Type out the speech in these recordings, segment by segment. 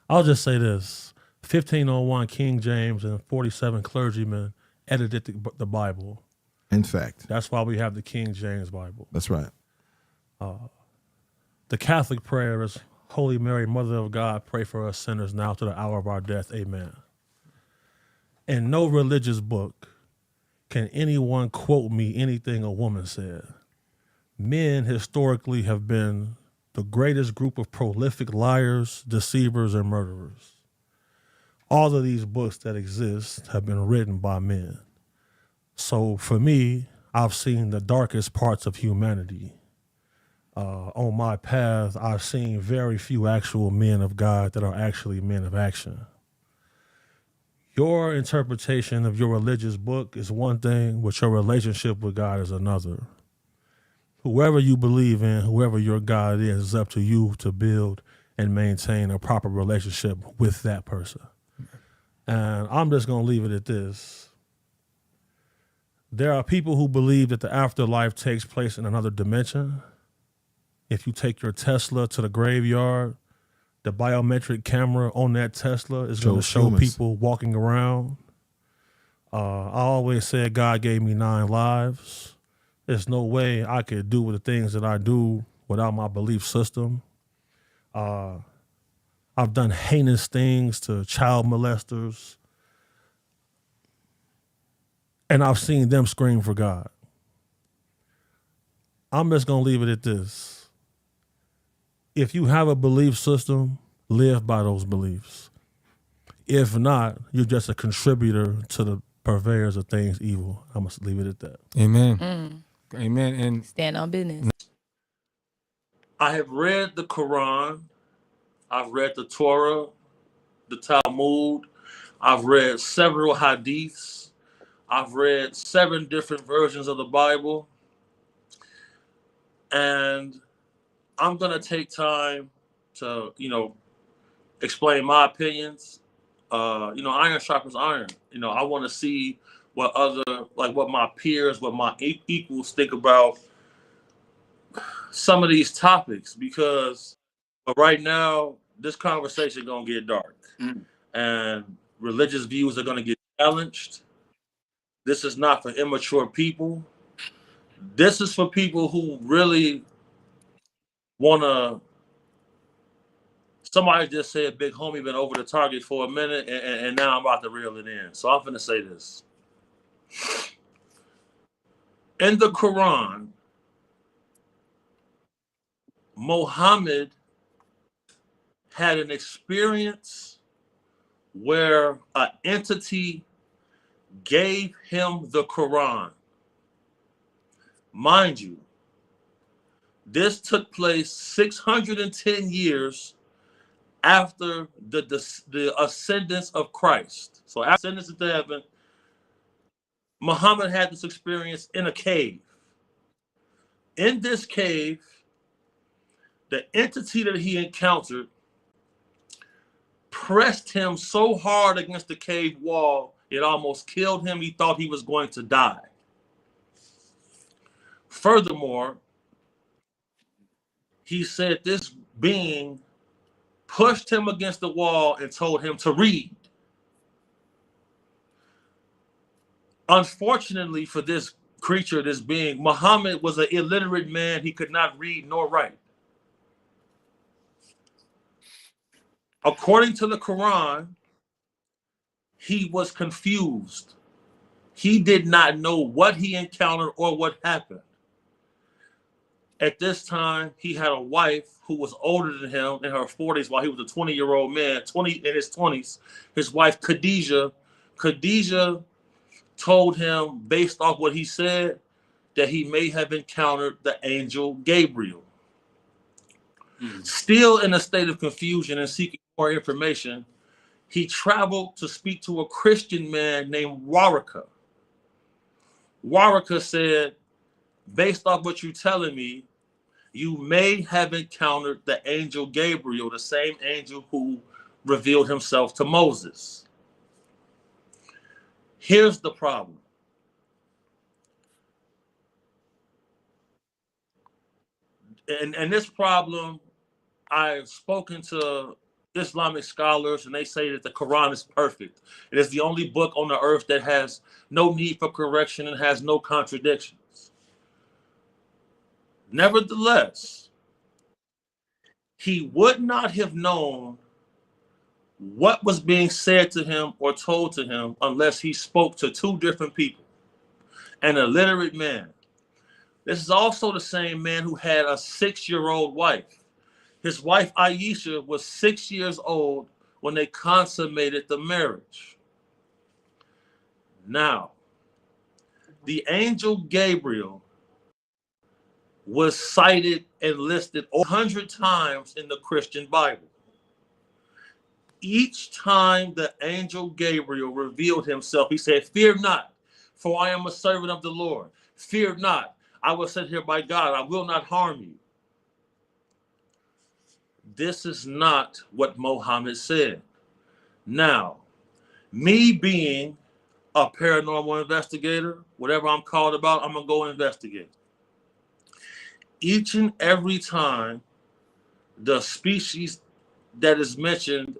I'll just say this: 1501 King James and 47 clergymen edited the Bible. In fact, That's why we have the King James Bible. that's right. The Catholic prayer is, Holy Mary, Mother of God, pray for us sinners now to the hour of our death. Amen. In no religious book can anyone quote me anything a woman said. Men historically have been the greatest group of prolific liars, deceivers, and murderers. All of these books that exist have been written by men. So for me, I've seen the darkest parts of humanity. On my path, I've seen very few actual men of God that are actually men of action. Your interpretation of your religious book is one thing, but your relationship with God is another. Whoever you believe in, whoever your God is, it's up to you to build and maintain a proper relationship with that person. And I'm just going to leave it at this. There are people who believe that the afterlife takes place in another dimension. If you take your Tesla to the graveyard, the biometric camera on that Tesla is going to show people walking around. I always said God gave me 9 lives. There's no way I could do the things that I do without my belief system. I've done heinous things to child molesters, and I've seen them scream for God. I'm just going to leave it at this. If you have a belief system, live by those beliefs. If not, you're just a contributor to the purveyors of things evil. I must leave it at that. Amen. Amen. And Stand on business. I have read the Qur'an. I've read the Torah, the Talmud. I've read several hadiths. I've read 7 different versions of the Bible. And I'm going to take time to, explain my opinions. Iron sharpens iron. I want to see what what my peers, what my equals think about some of these topics, because right now this conversation going to get dark. And religious views are going to get challenged. This is not for immature people. This is for people who really want to. Somebody just said, big homie been over the target for a minute, and now I'm about to reel it in. So I'm going to say this. In the Quran, Muhammad had an experience where an entity gave him the Quran. Mind you, this took place 610 years after the ascendance of Christ. So after ascendance into heaven, Muhammad had this experience in a cave. In this cave, the entity that he encountered pressed him so hard against the cave wall, it almost killed him. He thought he was going to die. Furthermore, he said this being pushed him against the wall and told him to read. Unfortunately for this creature, this being, Muhammad was an illiterate man. He could not read nor write. According to the Quran, he was confused. He did not know what he encountered or what happened. At this time, he had a wife who was older than him in her 40s while he was a 20-year-old man, in his 20s. His wife, Khadijah told him, based off what he said, that he may have encountered the angel Gabriel. Still in a state of confusion and seeking more information, he traveled to speak to a Christian man named Waraka. Waraka said, based off what you're telling me, you may have encountered the angel Gabriel, the same angel who revealed himself to Moses. Here's the problem. And this problem, I've spoken to Islamic scholars, and they say that the Quran is perfect. It is the only book on the earth that has no need for correction and has no contradictions. Nevertheless, he would not have known what was being said to him or told to him unless he spoke to two different people. An illiterate man. This is also the same man who had a 6-year-old wife. His wife Aisha was 6 years old when they consummated the marriage. Now, the angel Gabriel was cited and listed 100 times in the Christian Bible. Each time the angel Gabriel revealed himself, he said, "Fear not, for I am a servant of the Lord. Fear not, I was sent here by God. I will not harm you." This is not what Muhammad said. Now, me being a paranormal investigator, whatever I'm called about, I'm going to go investigate. Each and every time the species that is mentioned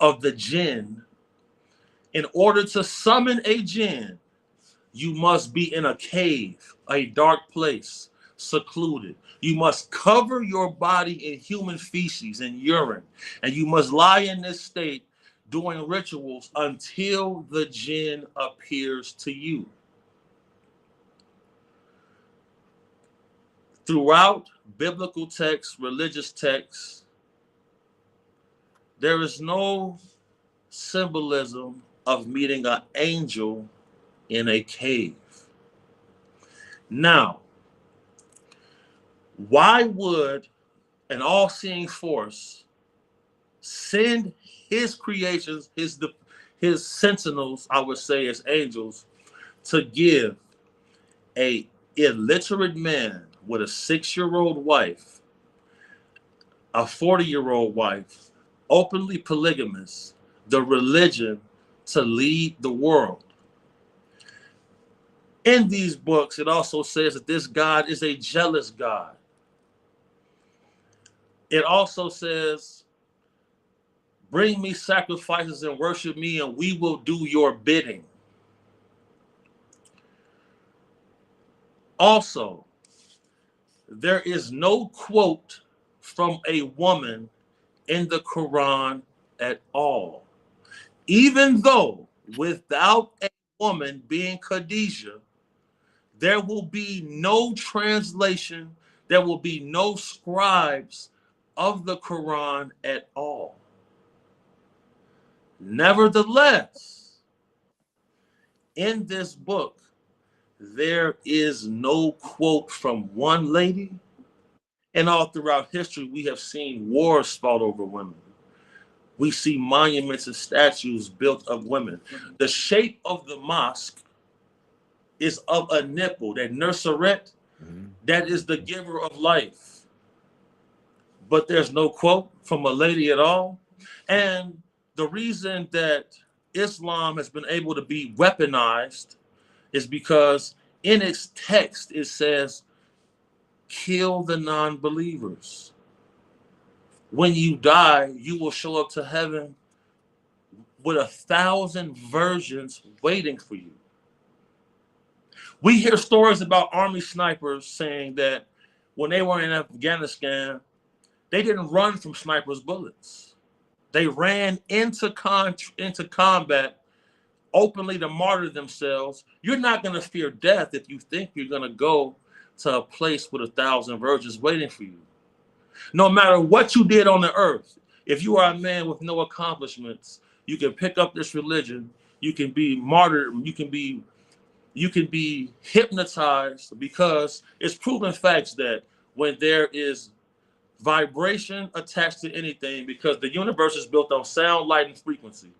of the jinn, in order to summon a jinn, you must be in a cave, a dark place, secluded. You must cover your body in human feces and urine, and you must lie in this state doing rituals until the jinn appears to you. Throughout biblical texts, religious texts, there is no symbolism of meeting an angel in a cave. Now, why would an all-seeing force send his creations, his sentinels, I would say as angels, to give a illiterate man with a 6-year-old wife, a 40-year-old wife, openly polygamous, the religion to lead the world? In these books, it also says that this God is a jealous God. It also says, "Bring me sacrifices and worship me, and we will do your bidding." Also, there is no quote from a woman in the Quran at all. Even though without a woman being Khadijah, there will be no translation, there will be no scribes of the Quran at all. Nevertheless, in this book, there is no quote from one lady, and all throughout history, we have seen wars fought over women. We see monuments and statues built of women. The shape of the mosque is of a nipple, that nurseret, that is the giver of life. But there's no quote from a lady at all. And the reason that Islam has been able to be weaponized is because in its text it says, "Kill the non-believers. When you die, you will show up to heaven with 1,000 virgins waiting for you." We hear stories about army snipers saying that when they were in Afghanistan, they didn't run from snipers' bullets. They ran into combat openly to martyr themselves. You're not going to fear death if you think you're going to go to a place with 1,000 virgins waiting for you. No matter what you did on the earth, if you are a man with no accomplishments, you can pick up this religion, you can be martyred, you can be hypnotized, because it's proven facts that when there is vibration attached to anything, because the universe is built on sound, light, and frequency.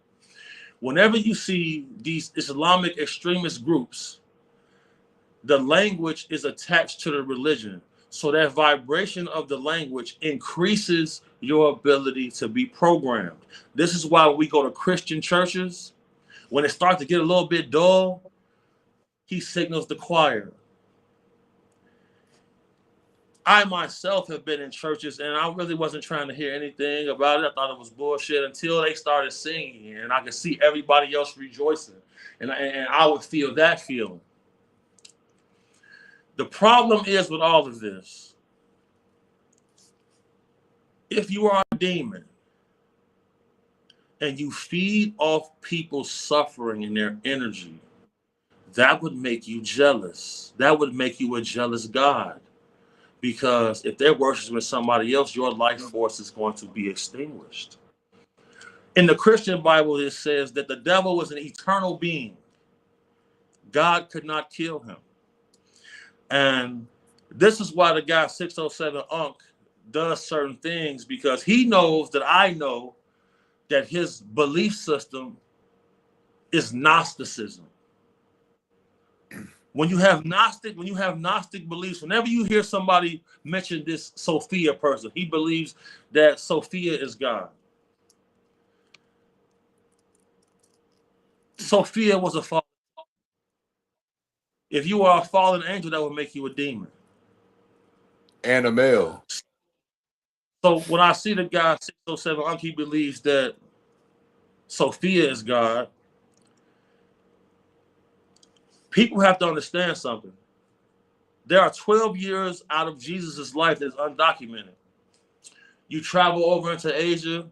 Whenever you see these Islamic extremist groups, the language is attached to the religion. So that vibration of the language increases your ability to be programmed. This is why we go to Christian churches. When it starts to get a little bit dull, he signals the choir. I myself have been in churches and I really wasn't trying to hear anything about it. I thought it was bullshit until they started singing and I could see everybody else rejoicing. And I would feel that feeling. The problem is with all of this, if you are a demon and you feed off people's suffering and their energy, that would make you jealous. That would make you a jealous God. Because if they're worshiping somebody else, your life force is going to be extinguished. In the Christian Bible, it says that the devil was an eternal being. God could not kill him. And this is why the guy 607 Unk does certain things, because he knows that I know that his belief system is Gnosticism. When you have Gnostic beliefs, whenever you hear somebody mention this Sophia person, he believes that Sophia is God. Sophia was a fallen. If you are a fallen angel, that would make you a demon. And a male. So when I see the guy 607, he believes that Sophia is God. People have to understand something. There are 12 years out of Jesus' life that is undocumented. You travel over into Asia,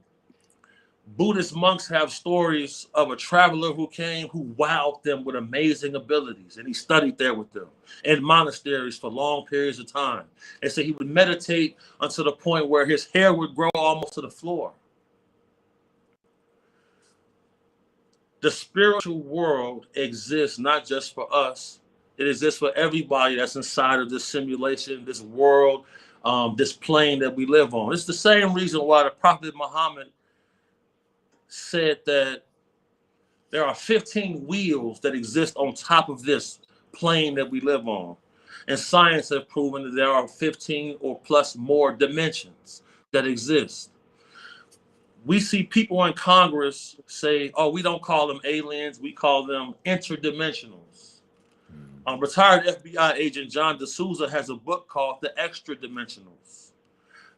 Buddhist monks have stories of a traveler who came who wowed them with amazing abilities, and he studied there with them in monasteries for long periods of time. And so he would meditate until the point where his hair would grow almost to the floor. The spiritual world exists not just for us, it exists for everybody that's inside of this simulation, this world, this plane that we live on. It's the same reason why the Prophet Muhammad said that there are 15 wheels that exist on top of this plane that we live on. And science has proven that there are 15 or plus more dimensions that exist. We see people in Congress say, oh, we don't call them aliens, we call them interdimensionals. Retired FBI agent John D'Souza has a book called The Extra Dimensionals,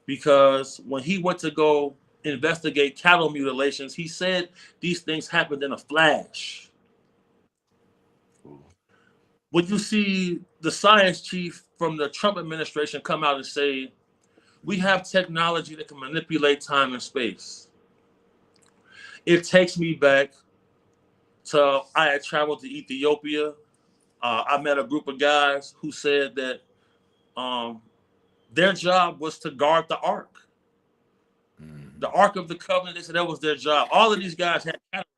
because when he went to go investigate cattle mutilations, he said these things happened in a flash. When you see the science chief from the Trump administration come out and say, we have technology that can manipulate time and space, it takes me back to, I had traveled to Ethiopia. I met a group of guys who said that their job was to guard the ark. The Ark of the Covenant, they said that was their job. All of these guys had cataracts.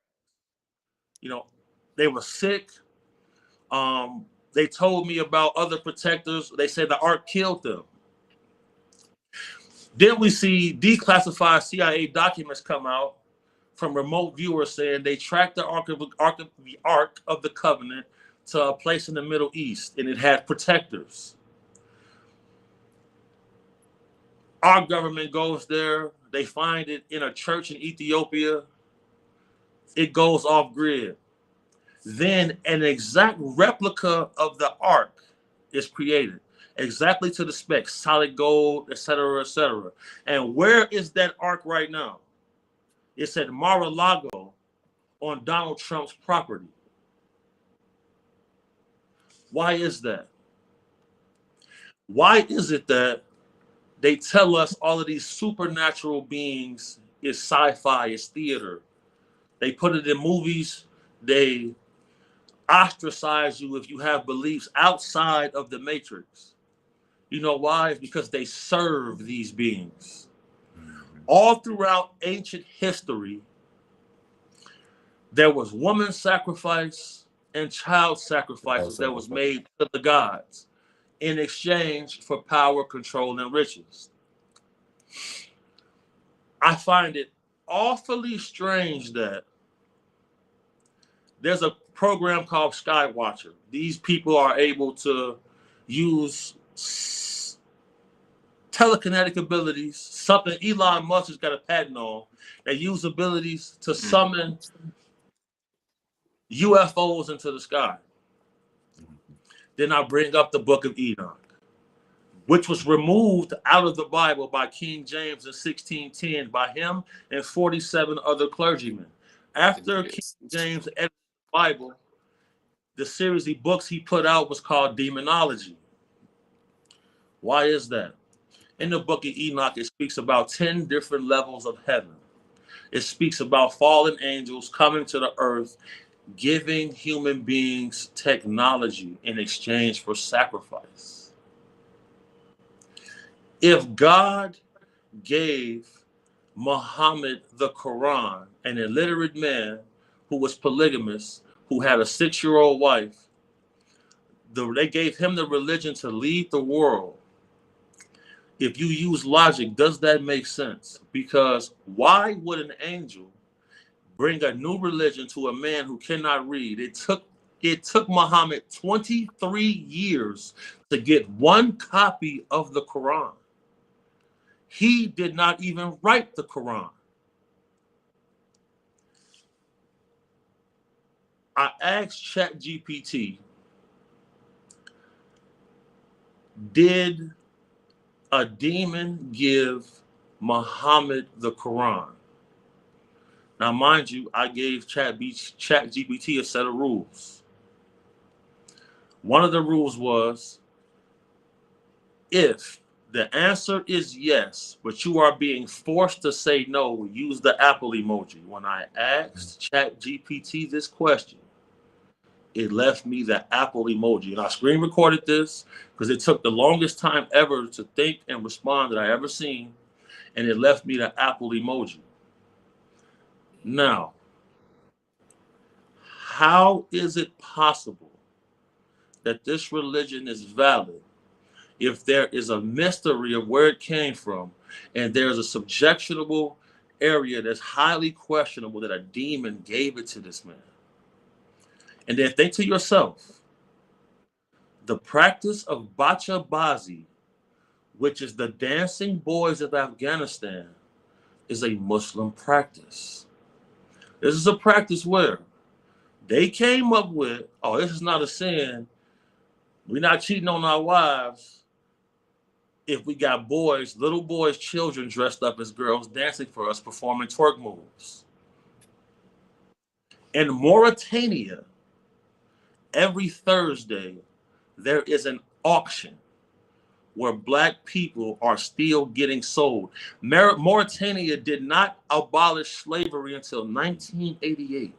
You know, they were sick. They told me about other protectors. They said the Ark killed them. Then we see declassified CIA documents come out from remote viewers saying they tracked the Ark of the Covenant to a place in the Middle East, and it had protectors. Our government goes there. They find it in a church in Ethiopia. It goes off grid. Then an exact replica of the ark is created, exactly to the specs, solid gold, etc., etc. And where is that ark right now? It's at Mar-a-Lago on Donald Trump's property. Why is that? Why is it that they tell us all of these supernatural beings is sci-fi, is theater? They put it in movies. They ostracize you if you have beliefs outside of the matrix. You know why? It's because they serve these beings. All throughout ancient history, there was woman sacrifice and child sacrifices that was made to the gods in exchange for power, control, and riches. I find it awfully strange that there's a program called Skywatcher. These people are able to use telekinetic abilities, something Elon Musk has got a patent on, that use abilities to summon UFOs into the sky. Then I bring up the Book of Enoch. which was removed out of the Bible by King James in 1610 by him and 47 other clergymen. After King James edited the Bible, the series of books he put out was called Demonology. Why is that? In the book of Enoch, it speaks about 10 different levels of heaven. It speaks about fallen angels coming to the earth, giving human beings technology in exchange for sacrifice. If God gave Muhammad the Qur'an, an illiterate man who was polygamous, who had a 6-year-old wife, they gave him the religion to lead the world. If you use logic, does that make sense? Because why would an angel bring a new religion to a man who cannot read? It took Muhammad 23 years to get one copy of the Quran. He did not even write the Quran. I asked ChatGPT, did a demon give Muhammad the Quran? Now, mind you, I gave ChatGPT a set of rules. One of the rules was, if the answer is yes, but you are being forced to say no, use the Apple emoji. When I asked ChatGPT this question, it left me the Apple emoji. And I screen recorded this because it took the longest time ever to think and respond that I ever seen. And it left me the Apple emoji. Now, how is it possible that this religion is valid if there is a mystery of where it came from and there's a subjectionable area that's highly questionable that a demon gave it to this man? And then think to yourself, the practice of bacha-bazi, which is the dancing boys of Afghanistan, is a Muslim practice. This is a practice where they came up with, oh, this is not a sin. We're not cheating on our wives if we got boys, little boys, children dressed up as girls dancing for us, performing twerk moves. In Mauritania, every Thursday, there is an auction where black people are still getting sold. Mauritania did not abolish slavery until 1988.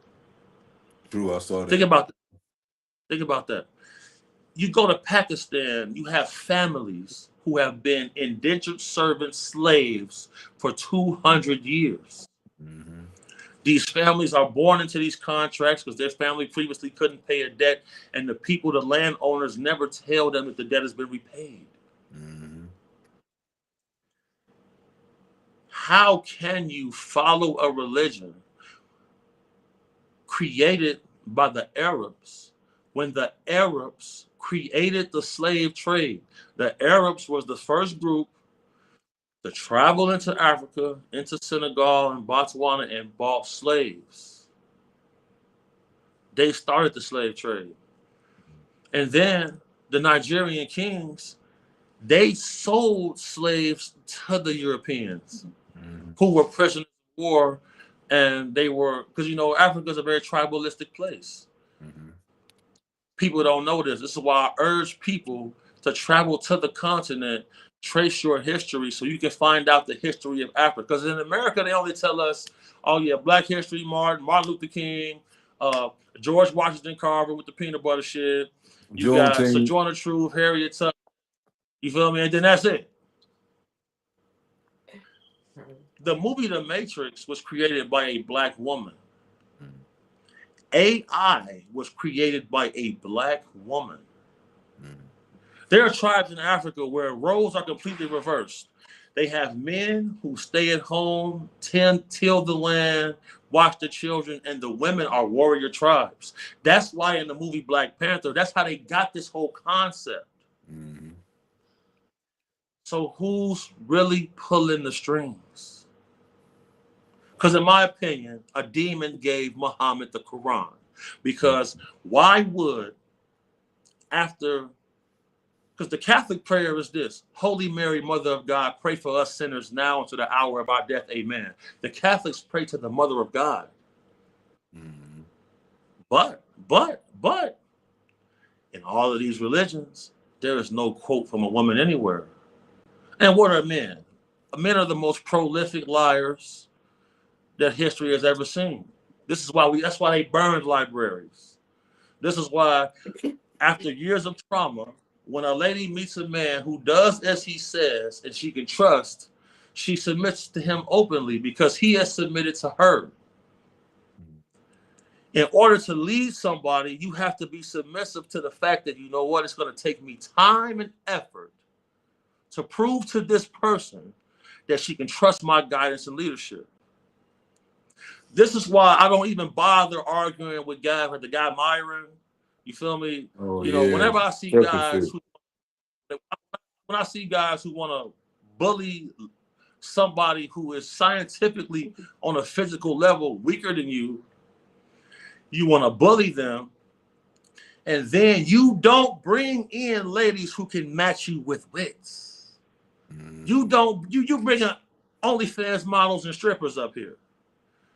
True, I saw that. Think about that. You go to Pakistan, you have families who have been indentured servant slaves for 200 years. Mm-hmm. These families are born into these contracts because their family previously couldn't pay a debt, and the people, the landowners, never tell them that the debt has been repaid. Mm-hmm. How can you follow a religion created by the Arabs when the Arabs created the slave trade? The Arabs was the first group to travel into Africa, into Senegal and Botswana, and bought slaves. They started the slave trade. And then the Nigerian kings, they sold slaves to the Europeans who were prisoners of war. And they were, because, Africa is a very tribalistic place. Mm-hmm. People don't know this. This is why I urge people to travel to the continent, trace your history so you can find out the history of Africa. Because in America, they only tell us, oh, yeah, Black History, Martin Luther King, George Washington Carver with the peanut butter shit. You got Sojourner Truth, Harriet Tubman. You feel me? And then that's it. The movie The Matrix was created by a black woman. AI was created by a black woman. There are tribes in Africa where roles are completely reversed. They have men who stay at home, till the land, watch the children, and the women are warrior tribes. That's why in the movie Black Panther, that's how they got this whole concept. Mm-hmm. So who's really pulling the strings? Because in my opinion, a demon gave Muhammad the Quran. Because why would, after Because the Catholic prayer is this: Holy Mary, Mother of God, pray for us sinners now and to the hour of our death. Amen. The Catholics pray to the Mother of God. Mm-hmm. But, in all of these religions, there is no quote from a woman anywhere. And what are men? Men are the most prolific liars that history has ever seen. That's why they burned libraries. This is why, after years of trauma, when a lady meets a man who does as he says and she can trust, she submits to him openly because he has submitted to her. In order to lead somebody, you have to be submissive to the fact that, you know what, it's going to take me time and effort to prove to this person that she can trust my guidance and leadership. This is why I don't even bother arguing with guys like the guy Myron. You feel me? Oh You know, yeah. whenever I see Perfect guys fit. when I see guys who want to bully somebody who is scientifically on a physical level weaker than you, you want to bully them, and then you don't bring in ladies who can match you with wits. You bring in OnlyFans models and strippers up here.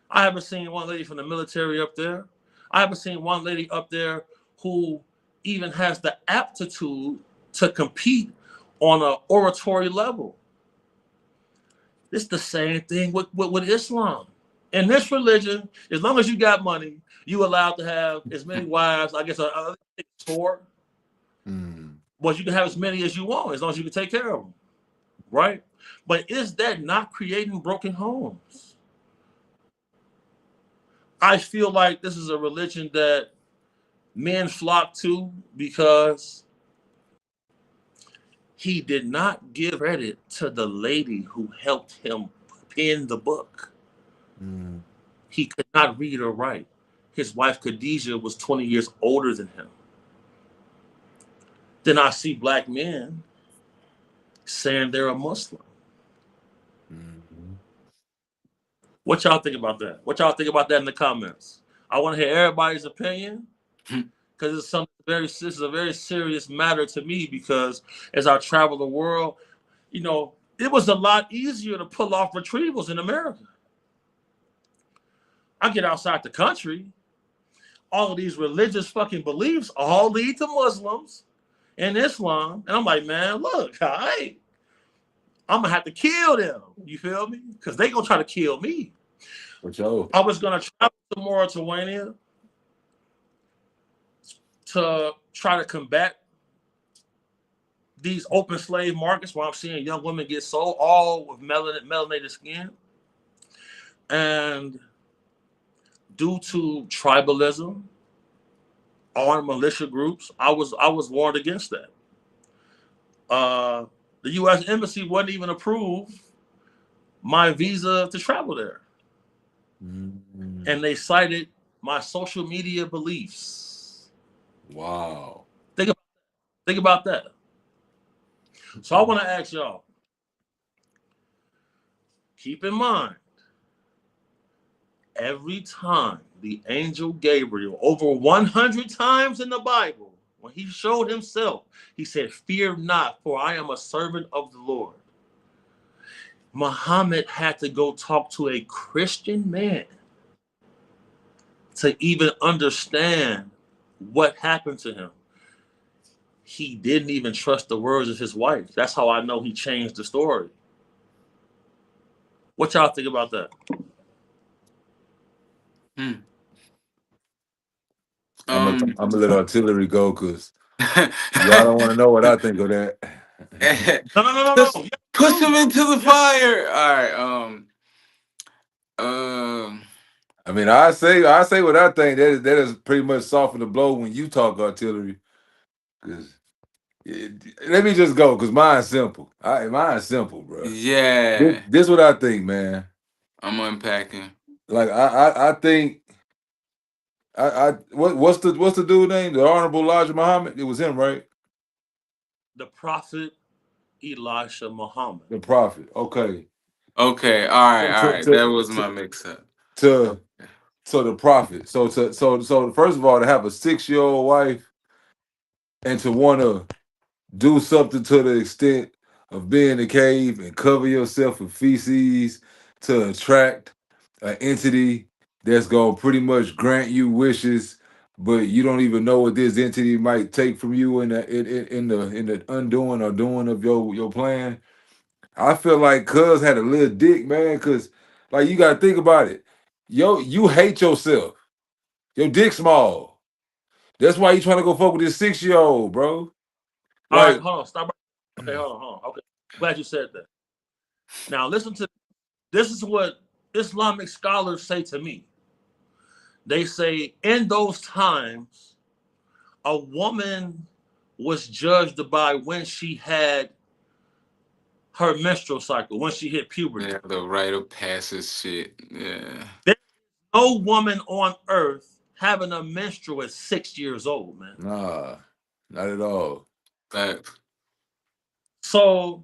I haven't seen one lady from the military up there. I haven't seen one lady up there who even has the aptitude to compete on an oratory level. It's the same thing with Islam. In this religion, as long as you got money, you allowed to have as many wives. I guess four. But you can have as many as you want, as long as you can take care of them, right? But is that not creating broken homes? I feel like this is a religion that men flock to because he did not give credit to the lady who helped him pen the book. He could not read or write. His wife Khadijah was 20 years older than him. Then I see black men saying they're a Muslim. What y'all think about that? What y'all think about that in the comments? I want to hear everybody's opinion because this is a very serious matter to me, because as I travel the world, you know, it was a lot easier to pull off retrievals in America. I get outside the country, all of these religious fucking beliefs all lead to Muslims and Islam. And I'm like, man, look, I'm going to have to kill them. You feel me? Because they going to try to kill me. I was going to travel to Mauritania to try to combat these open slave markets where I'm seeing young women get sold, all with melanated skin. And due to tribalism, armed militia groups, I was warned against that. The U.S. Embassy wouldn't even approve my visa to travel there. And they cited my social media beliefs. Wow. Think about that. So I want to ask y'all, keep in mind, every time the angel Gabriel, over 100 times in the Bible, when he showed himself, he said, "Fear not, for I am a servant of the Lord." Muhammad had to go talk to a Christian man to even understand what happened to him. He didn't even trust the words of his wife. That's how I know he changed the story. What y'all think about that? I'm gonna let artillery go because y'all don't want to know what I think of that. No. Push him into the fire. All right. I mean, I say what I think. That is pretty much soften the blow when you talk artillery. Cause let me just go, cause mine's simple. Mine's simple, bro. Yeah. This what I think, man. I'm unpacking. Like I think what's the dude name? The Honorable Elijah Muhammad. It was him, right? The Prophet Elisha Muhammad. The prophet. Okay. All right. That was my mix-up. To the prophet. So first of all, to have a 6-year-old wife and to want to do something to the extent of being in the cave and cover yourself with feces to attract an entity that's gonna pretty much grant you wishes, but you don't even know what this entity might take from you in the undoing or doing of your plan. I feel like Cuz had a little dick, man, because like you gotta think about it. Yo, you hate yourself. Your dick small. That's why you trying to go fuck with this 6-year-old, bro. All right, Like, hold on, stop. Okay, hold on. Okay, glad you said that. Now listen to this is what Islamic scholars say to me. They say in those times, a woman was judged by when she had her menstrual cycle, when she hit puberty. Yeah, the rite of passage shit. Yeah. There's no woman on earth having a menstrual at 6 years old, man. nah, not at all. Facts. So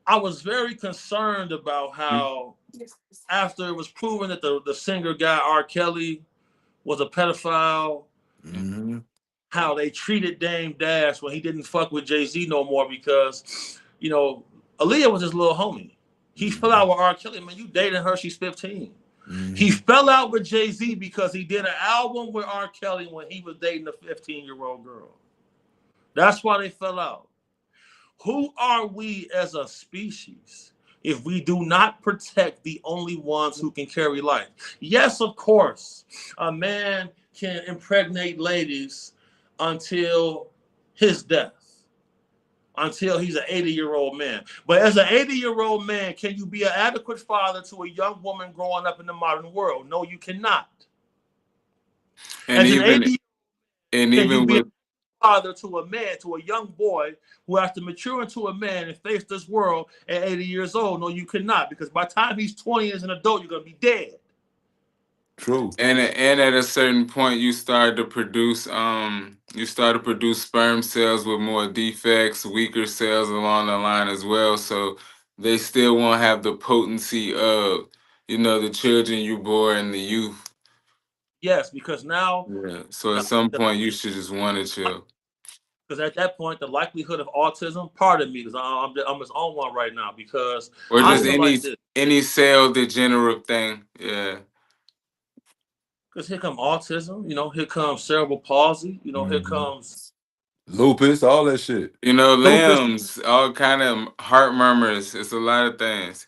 I was very concerned about how after it was proven that the singer guy R. Kelly was a pedophile, Mm-hmm. how they treated Dame Dash when he didn't fuck with Jay-Z no more because, you know, Aaliyah was his little homie. He fell out with R. Kelly. Man, you dating her, she's 15. He fell out with Jay-Z because he did an album with R. Kelly when he was dating a 15-year-old girl. That's why they fell out. Who are we as a species if we do not protect the only ones who can carry life? Yes, of course, a man can impregnate ladies until his death, until he's an 80-year-old man. But as an 80-year-old man, can you be an adequate father to a young woman growing up in the modern world? No, you cannot. And As an even 80, and can you even be a with father to a man, to a young boy who has to mature into a man and face this world at 80 years old? No, you cannot, because by the time he's 20 as an adult, you're going to be dead. True. and at a certain point you start to produce sperm cells with more defects, weaker cells along the line as well. So they still won't have the potency of, the children you bore in the youth. Yes, because now, Yeah. So at some point you should just want to chill. because at that point, the likelihood of autism, pardon me, because I'm just on one right now, because Or I just feel like this. any cell degenerative thing. Yeah. Because here comes autism, here comes cerebral palsy, here Mm-hmm. comes Lupus, all that shit. lupus. Limbs, all kind of heart murmurs. It's a lot of things.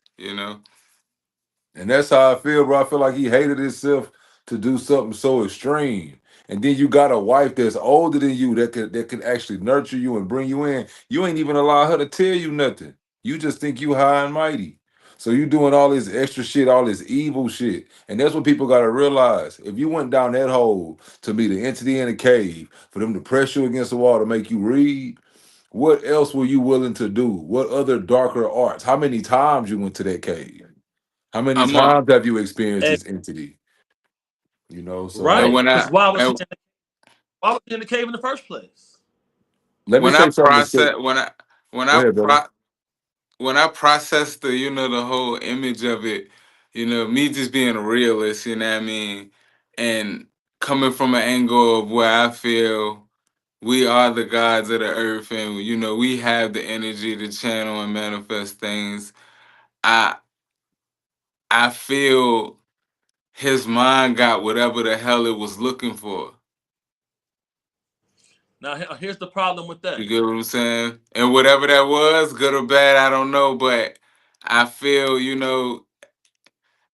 And that's how I feel, bro. I feel like he hated himself to do something so extreme. And then you got a wife that's older than you that can actually nurture you and bring you in. You ain't even allow her to tell you nothing. You just think you high and mighty. So you doing all this extra shit, all this evil shit. And that's what people gotta realize. If you went down that hole to be the entity in the cave, for them to press you against the wall to make you read, what else were you willing to do? What other darker arts? How many times you went to that cave? How many I'm a, times have you experienced And, this entity? So and right, like, when because I and why was he in the cave in the first place? let me when I say something to say. process when Go I ahead, brother. pro when I process the whole image of it, me just being a realist, you know what I mean, and coming from an angle of where I feel we are the gods of the earth, and we have the energy to channel and manifest things. I I feel his mind got whatever the hell it was looking for. Now, here's the problem with You that. get what I'm saying? And whatever that was, good or bad, I don't know. But I feel,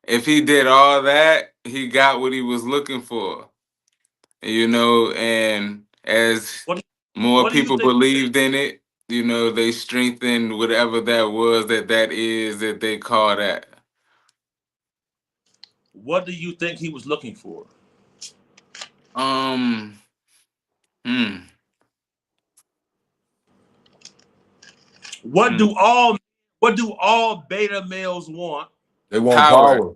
if he did all that, he got what he was looking for. And as What do more what do you people think? believed in it, they strengthened whatever that was that is that they call that. What do you think he was looking for? Um, hmm, What hmm. do all what do all beta males want? They want Power. power.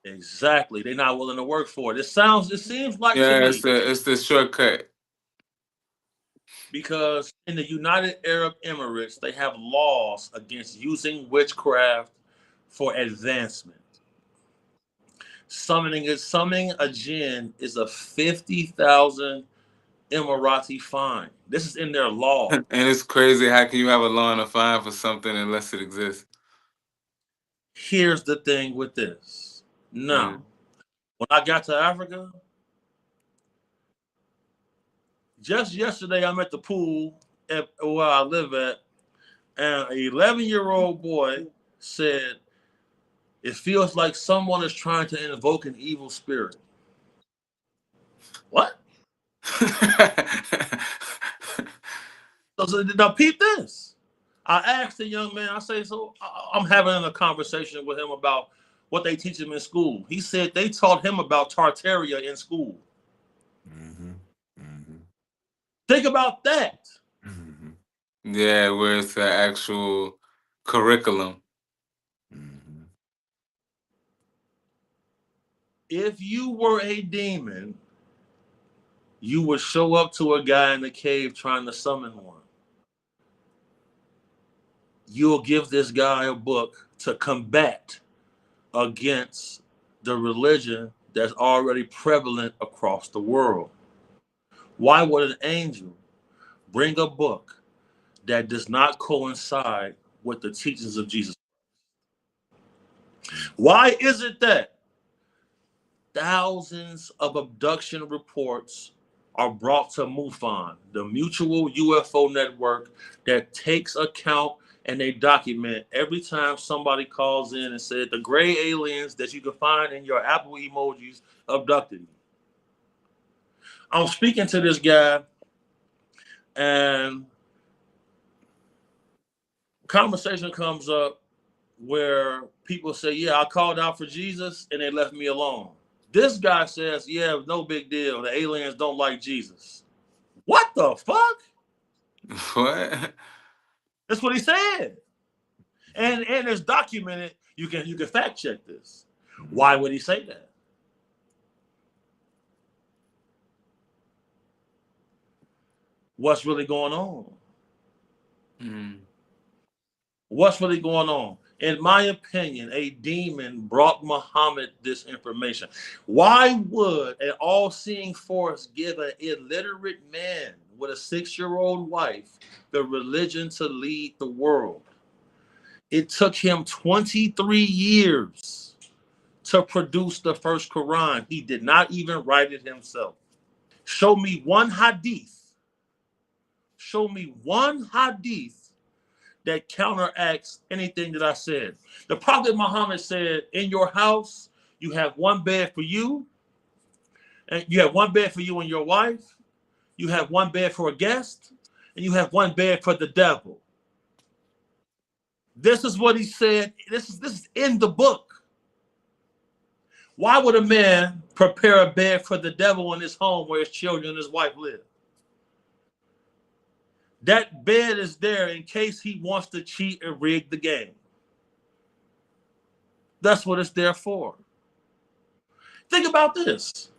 Exactly. They're not willing to work for it. It seems like to Yeah, me, it's the shortcut. because in the United Arab Emirates, they have laws against using witchcraft for advancement. Summoning a jinn is a $50,000 Emirati fine. This is in their law. And it's crazy. How can you have a law and a fine for something unless it exists? Here's the thing with this. Now, when I got to Africa, just yesterday I'm at the pool at where I live at, and an 11-year-old boy said, "It feels like someone is trying to invoke an evil spirit." What? So now peep this. I asked the young man, I say, so I'm having a conversation with him about what they teach him in school. He said they taught him about Tartaria in school. Mm-hmm. Mm-hmm. Think about that. Mm-hmm. Yeah, where it's the actual curriculum. Mm-hmm. If you were a demon, you would show up to a guy in the cave trying to summon one. You'll give this guy a book to combat against the religion that's already prevalent across the world. Why would an angel bring a book that does not coincide with the teachings of Jesus? Why is it that thousands of abduction reports are brought to MUFON, the Mutual UFO Network, that takes account and they document every time somebody calls in and said the gray aliens that you can find in your Apple emojis abducted me? I'm speaking to this guy, and conversation comes up where people say, yeah, I called out for Jesus and they left me alone. This guy says, yeah, no big deal. The aliens don't like Jesus. What the fuck? What? That's what he said. And it's documented. You can fact check this. Why would he say that? What's really going on? Mm. What's really going on? In my opinion, a demon brought Muhammad this information. Why would an all-seeing force give an illiterate man with a 6-year-old wife the religion to lead the world? It took him 23 years to produce the first Qur'an. He did not even write it himself. Show me one hadith. Show me one hadith that counteracts anything that I said. The Prophet Muhammad said, in your house, you have one bed for you, and you have one bed for you and your wife, you have one bed for a guest, and you have one bed for the devil. This is what he said. This is in the book. Why would a man prepare a bed for the devil in his home where his children and his wife live? That bed is there in case he wants to cheat and rig the game. That's what it's there for. Think about this.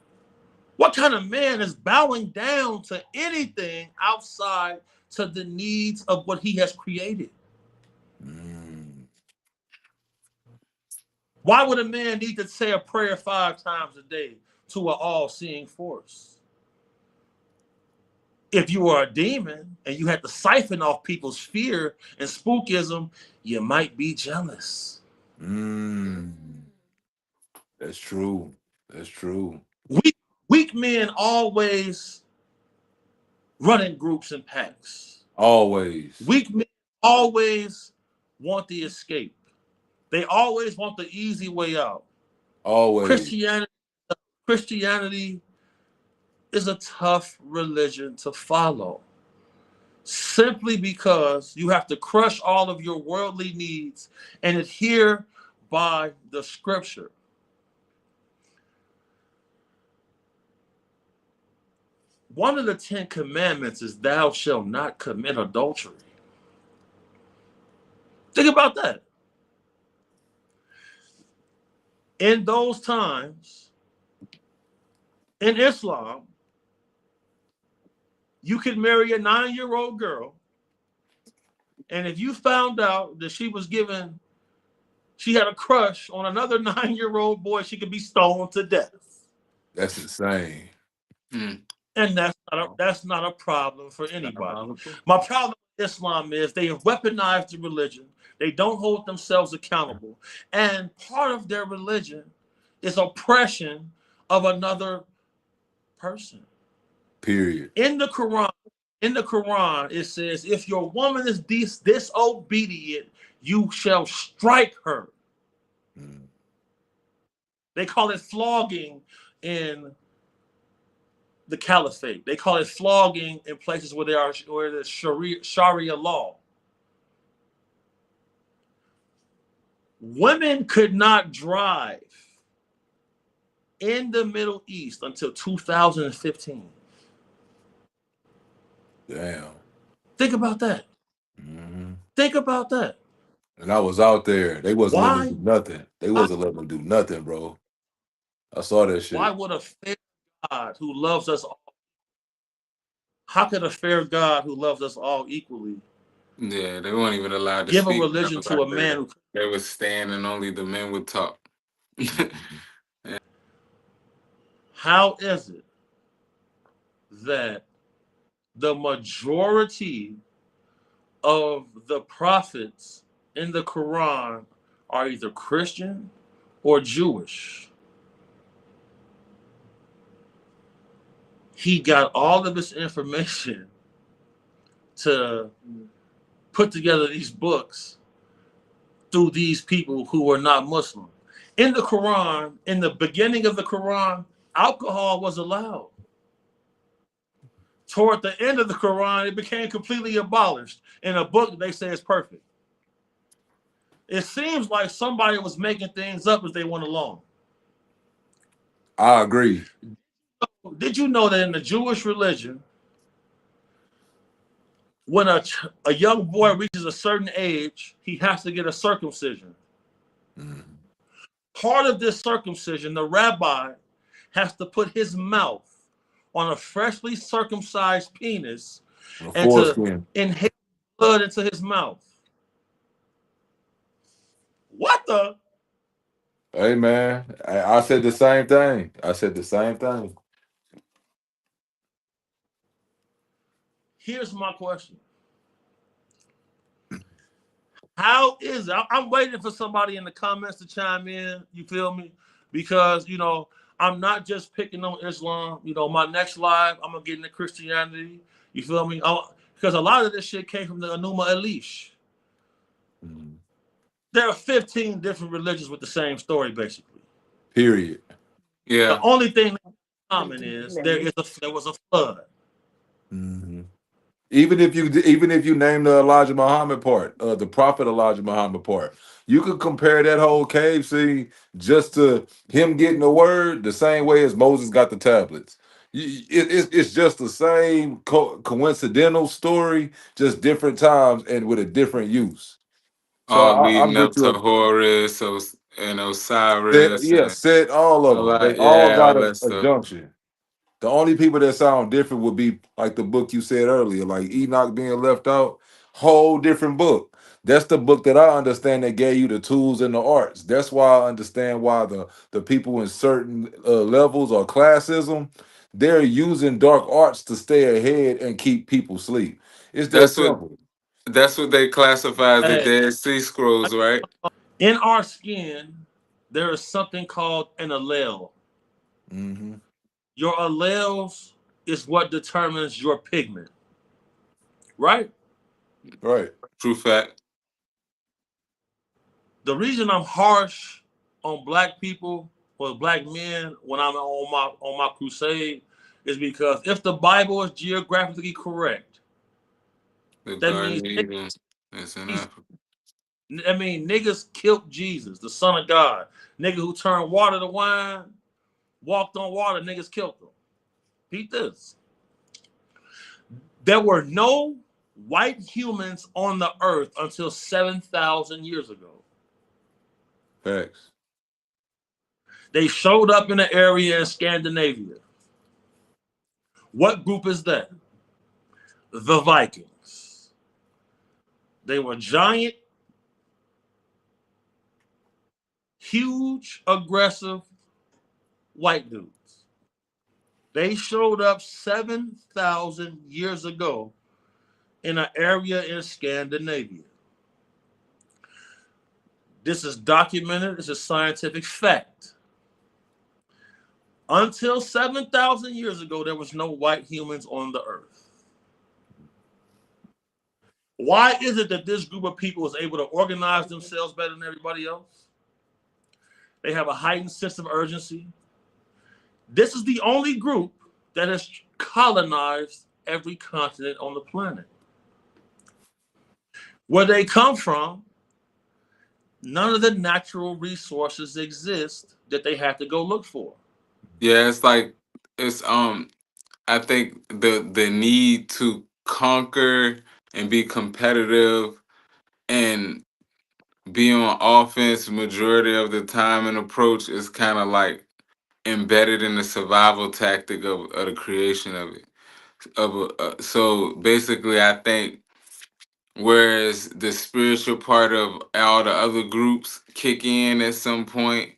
What kind of man is bowing down to anything outside to the needs of what he has created? Why would a man need to say a prayer 5 times a day to an all-seeing force? If you are a demon and you had to siphon off people's fear and spookism, you might be jealous. That's true. That's true. Weak men always run in groups and packs. Always. Weak men always want the escape. They always want the easy way out. Always. Christianity is a tough religion to follow, simply because you have to crush all of your worldly needs and adhere by the scripture. One of the 10 commandments is thou shalt not commit adultery. Think about that. In those times, in Islam, you could marry a 9-year-old girl, and if you found out that she had a crush on another 9-year-old boy, she could be stoned to death. That's insane. And that's not a problem for anybody. My problem with Islam is they have weaponized the religion. They don't hold themselves accountable. And part of their religion is oppression of another person. Period. In the Quran, it says, if your woman is disobedient, you shall strike her. They call it flogging in the caliphate. They call it flogging in places where there's Sharia law. Women could not drive in the Middle East until 2015. Damn. Think about that. Think about that. And I was out there. They wasn't letting me Why? do nothing. They wasn't letting me do nothing, bro. I saw that shit. Why would a fair God who loves us all? How could a fair God who loves us all equally? Yeah, they weren't even allowed to give a speak. religion to a man who They would stand and only the men would talk. How is it that the majority of the prophets in the Quran are either Christian or Jewish? He got all of this information to put together these books through these people who were not Muslim. In the Quran, in the beginning of the Quran, alcohol was allowed. Toward the end of the Quran, it became completely abolished. In a book, they say it's perfect. It seems like somebody was making things up as they went along. I agree. Did you know that in the Jewish religion, when a young boy reaches a certain age, he has to get a circumcision? Part of this circumcision, the rabbi has to put his mouth on a freshly circumcised penis and to inhale blood into his mouth. What the? Hey, man, I said the same thing. I said the same thing. Here's my question. How is it? I'm waiting for somebody in the comments to chime in. You feel me? Because, I'm not just picking on Islam. My next live, I'm going to get into Christianity. You feel me? Because a lot of this shit came from the Enuma Elish. There are 15 different religions with the same story, basically. Period. Yeah. The only thing common is there was a flood. Even if you name the Elijah Muhammad part, the Prophet Elijah Muhammad part, you could compare that whole cave scene just to him getting the word the same way as Moses got the tablets. It's just the same coincidental story, just different times and with a different use. So All I'm leading up with to you. Horus and Osiris. Said all of them. They all Yeah, all got a that stuff. junction. The only people that sound different would be like the book you said earlier, like Enoch being left out. Whole different book. That's the book that I understand that gave you the tools and the arts. That's why I understand why the people in certain levels or classism, they're using dark arts to stay ahead and keep people asleep. It's that simple. That's what they classify as the Hey, Dead Sea Scrolls, right? in our skin, there is something called an allele. Your alleles is what determines your pigment. Right? Right. True fact. The reason I'm harsh on black people or black men when I'm on my crusade is because if the Bible is geographically correct, that means niggas killed Jesus, the Son of God. Nigga who turned water to wine, walked on water, niggas killed him. Beat this. There were no white humans on the earth until 7,000 years ago. Facts. They showed up in an area in Scandinavia. What group is that? The Vikings. They were giant, huge, aggressive white dudes. They showed up 7,000 years ago in an area in Scandinavia. This is documented. It's a scientific fact. Until 7,000 years ago, there was no white humans on the earth. Why is it that this group of people is able to organize themselves better than everybody else? They have a heightened sense of urgency. This is the only group that has colonized every continent on the planet. Where they come from, none of the natural resources exist that they have to go look for. Yeah, it's like it's I think the need to conquer and be competitive and be on offense majority of the time and approach is kind of like embedded in the survival tactic of the creation of it. So basically, I think whereas the spiritual part of all the other groups kick in at some point,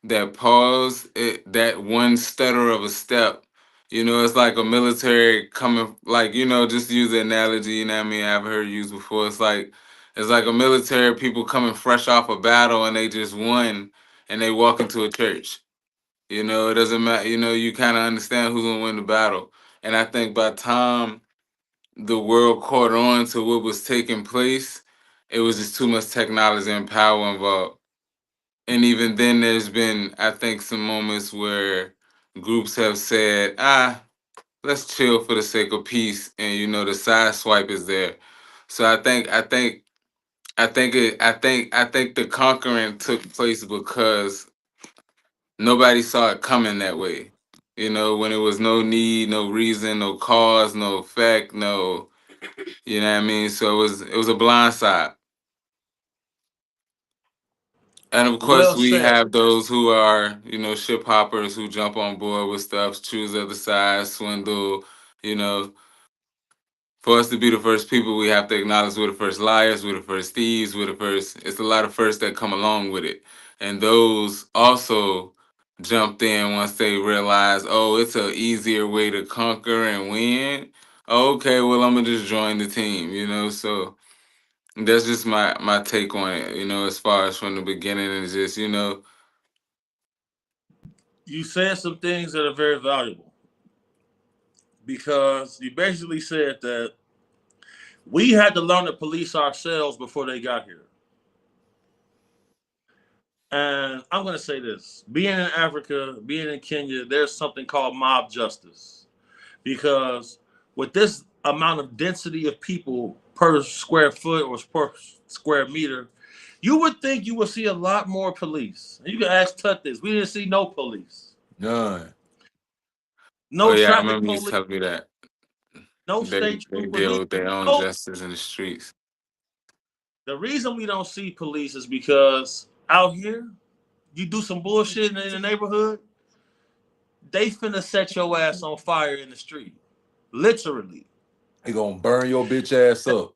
that pause, that one stutter of a step, it's like a military coming, like, just to use the analogy, what I mean, I've heard used before. It's like a military people coming fresh off a battle and they just won and they walk into a church. It doesn't matter, you kind of understand who's gonna win the battle. And I think by the time the world caught on to what was taking place, it was just too much technology and power involved. And even then, there's been, I think, some moments where groups have said, let's chill for the sake of peace, and the side swipe is there. So I think the conquering took place because nobody saw it coming that way. When it was no need, no reason, no cause, no effect, no, you know what I mean. So it was a blind side. And of course, Well we said. have those who are, ship hoppers who jump on board with stuff, choose the other side, swindle. You know, for us to be the first people, we have to acknowledge we're the first liars, we're the first thieves, we're the first. It's a lot of firsts that come along with it. And those also jumped in once they realized, oh, it's an easier way to conquer and win. Okay, well, I'm going to just join the team, So that's just my take on it, as far as from the beginning and just, You said some things that are very valuable because you basically said that we had to learn to police ourselves before they got here. And I'm going to say this, being in Africa, being in Kenya, there's something called mob justice because with this amount of density of people per square foot or per square meter, you would think you would see a lot more police. You can ask Tut this. We didn't see no police. None. Oh No yeah, I traffic remember you police, telling me that no they state they troopers. deal with their own No. justice in the streets. The reason we don't see police is because out here, you do some bullshit in the neighborhood, they finna set your ass on fire in the street. Literally. They gonna burn your bitch ass up.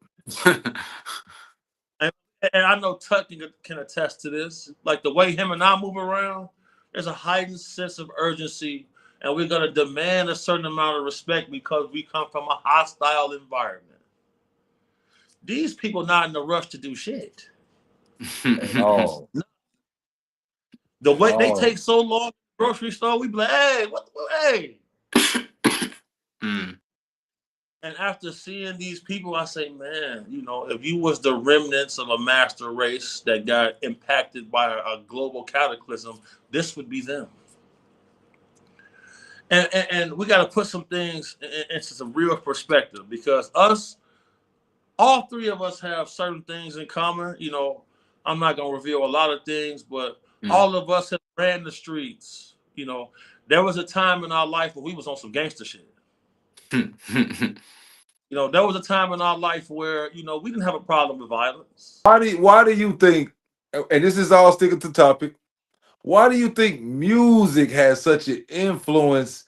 And, and I know Tut can attest to this. Like the way him and I move around, there's a heightened sense of urgency, and we're gonna demand a certain amount of respect because we come from a hostile environment. These people not in a rush to do shit. Oh, The way they oh. take so long at the grocery store, we be like, hey, hey. Mm. And after seeing these people, I say, man, if you was the remnants of a master race that got impacted by a global cataclysm, this would be them. And we got to put some things into some real perspective because all three of us have certain things in common. I'm not going to reveal a lot of things, but Mm. all of us have ran the streets. There was a time in our life where we was on some gangster shit. There was a time in our life where, we didn't have a problem with violence. Why do you think, and this is all sticking to topic, why do you think music has such an influence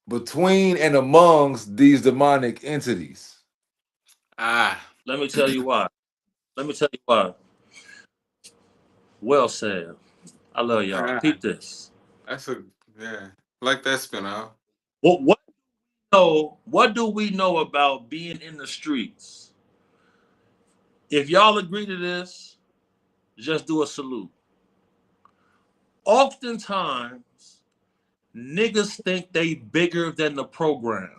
between and amongst these demonic entities? Let me tell you why. Well said. I love y'all. Ah. Peep this. That's yeah, like that spinoff. what do we know about being in the streets? If y'all agree to this, just do a salute. Oftentimes, niggas think they bigger than the program.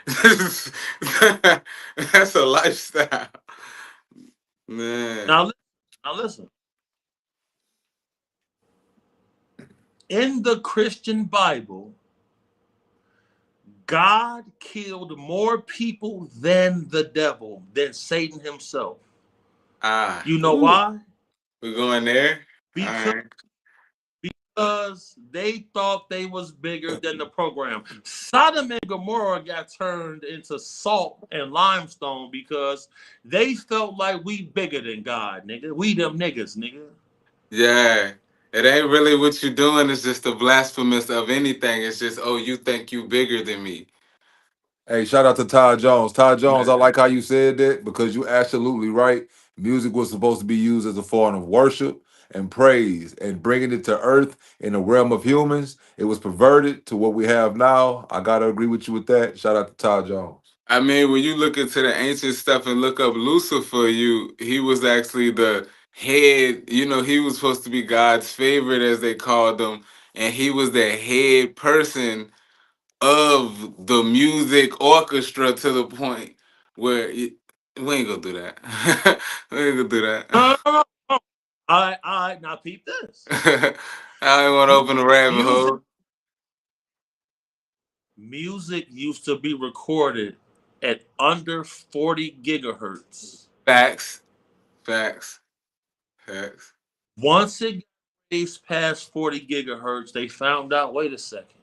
That's a lifestyle, man. Now listen. In the Christian Bible, God killed more people than the devil, than Satan himself. You know Ooh, why? we're going there. All Because right. they thought they was bigger than the program. Sodom and Gomorrah got turned into salt and limestone because they felt like we bigger than God, nigga. We them niggas, nigga. Yeah. It ain't really what you're doing. It's just the blasphemous of anything. It's just, oh, you think you bigger than me. Hey, shout out to Todd Jones. Todd Jones, I Man. like how you said that because you're absolutely right. Music was supposed to be used as a form of worship and praise, and bringing it to earth in the realm of humans, it was perverted to what we have now. I gotta agree with you with that. Shout out to Todd Jones. I mean, when you look into the ancient stuff and look up Lucifer, he was actually the head. You know, he was supposed to be God's favorite, as they called him, and he was the head person of the music orchestra to the point where we ain't gonna do that. We ain't gonna do that. No, no, no, no. All right, now peep this. I don't want to open the rabbit Music, hole. music used to be recorded at under 40 gigahertz. Facts, facts, facts. Once it raised past 40 gigahertz, they found out, wait a second,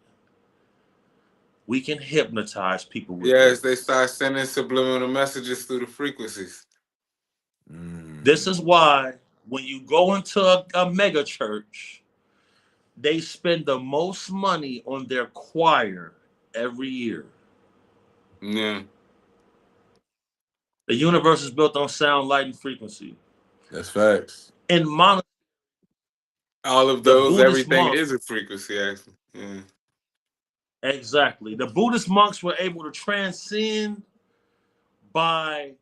we can hypnotize people with Yes, they this. start sending subliminal messages through the frequencies. This is why when you go into a mega church, they spend the most money on their choir every year. Yeah, The universe is built on sound, light, and frequency. That's facts. In mono, all of the those, Buddhist everything monks, is a frequency, actually. Yeah. exactly, the Buddhist monks were able to transcend by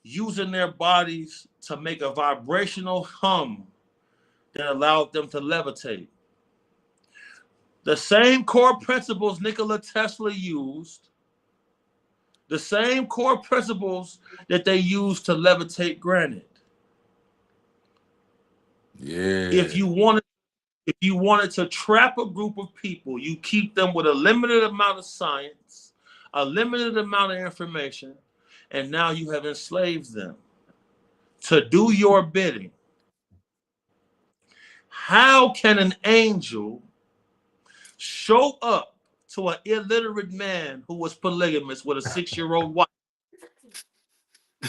using their bodies to make a vibrational hum that allowed them to levitate. The same core principles Nikola Tesla used, the same core principles that they used to levitate granite. Yeah. If you wanted to trap a group of people, you keep them with a limited amount of science, a limited amount of information, and now you have enslaved them to do your bidding. How can an angel show up to an illiterate man who was polygamous with a 6-year-old wife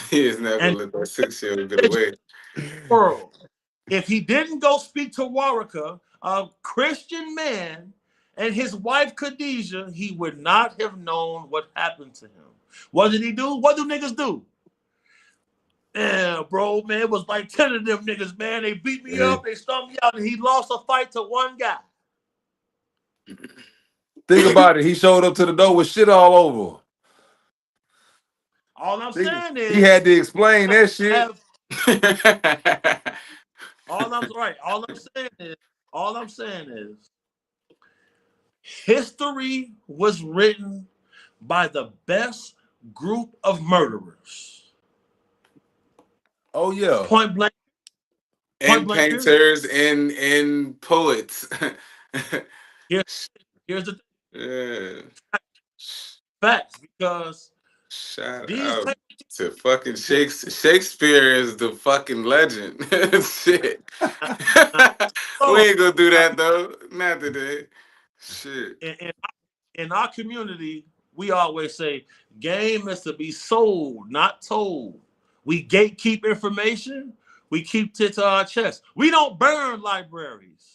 He is not gonna and let that 6-year-old get away. world? If he didn't go speak to Warwick, a Christian man, and his wife Khadijah, he would not have known what happened to him. What did he do? What do niggas do? Yeah, bro, man, it was like 10 of them niggas, man. They beat me Hey, up, they stomped me out, and he lost a fight to one guy. think about it. He showed up to the door with shit all over. All I'm saying He is, had to explain that shit. have all I'm right. All I'm saying is, history was written by the best group of murderers. Oh yeah. Point blank. Point And blank. Period. painters and poets. Here, here's the Yeah. facts, because Shout these out type to fucking Shakespeare. Shakespeare is the fucking legend. Shit. We so ain't gonna do that though. Not today. Shit. in our community, we always say game is to be sold, not told. We gatekeep information. We keep it to our chest. We don't burn libraries.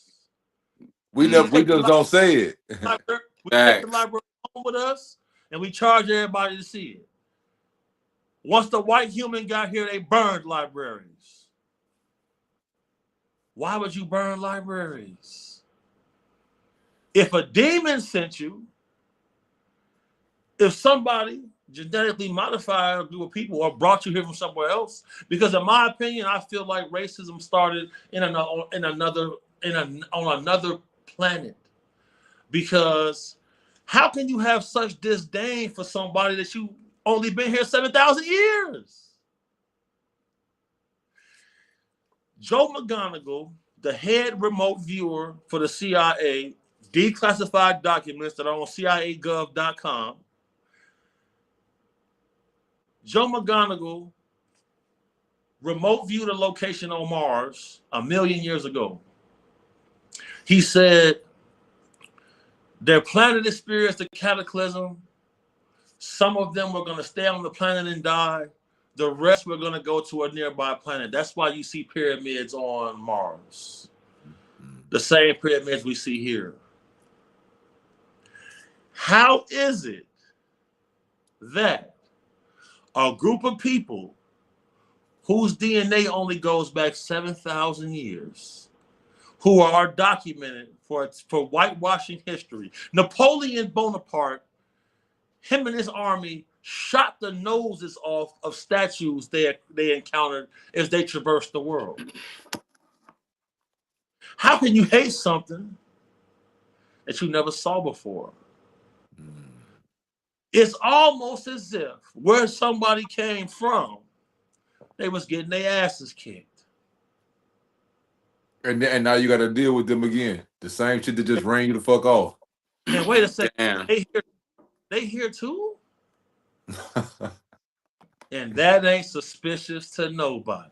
We We never. We take the just don't say it. library. We take the Facts. library home with us, and we charge everybody to see it. Once the white human got here, they burned libraries. Why would you burn libraries? If a demon sent you, if somebody genetically modified a group of people or brought you here from somewhere else, because in my opinion, I feel like racism started on another planet. Because how can you have such disdain for somebody that you only been here 7,000 years? Joe McGonigal, the head remote viewer for the CIA, declassified documents that are on ciagov.com. Joe McGonigal remote viewed a location on Mars 1,000,000 years ago. He said their planet experienced a cataclysm. Some of them were going to stay on the planet and die. The rest were going to go to a nearby planet. That's why you see pyramids on Mars. The same pyramids we see here. How is it that a group of people whose DNA only goes back 7,000 years, who are documented for whitewashing history, Napoleon Bonaparte, him and his army shot the noses off of statues they encountered as they traversed the world. How can you hate something that you never saw before? It's almost as if where somebody came from, they was getting their asses kicked. And now you got to deal with them again. The same shit that just ran you the fuck off. And wait a second, Damn. they here too? And that ain't suspicious to nobody.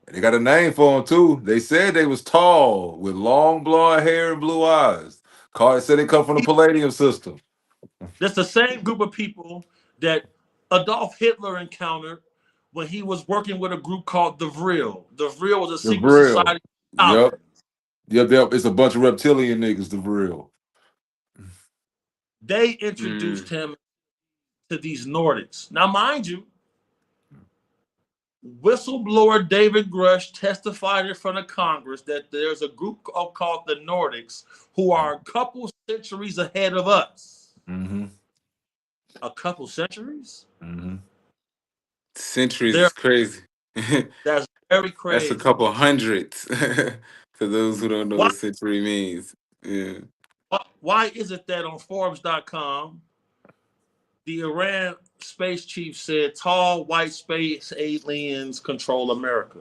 They got a name for them too. They said they was tall with long blonde hair and blue eyes. Said they come from the Palladium system. That's the same group of people that Adolf Hitler encountered when he was working with a group called the Vril. The Vril was a The secret Vril. society. Yep. It's a bunch of reptilian niggas, the Vril. They introduced him to these Nordics. Now, mind you, whistleblower David Grush testified in front of Congress that there's a group called the Nordics who are a couple centuries ahead of us. Mm-hmm. A couple centuries? Mm-hmm. Centuries is crazy. That's very crazy. That's a couple hundreds. For those who don't know what century means. Yeah. Why is it that on Forbes.com, the Iran space chief said tall white space aliens control America?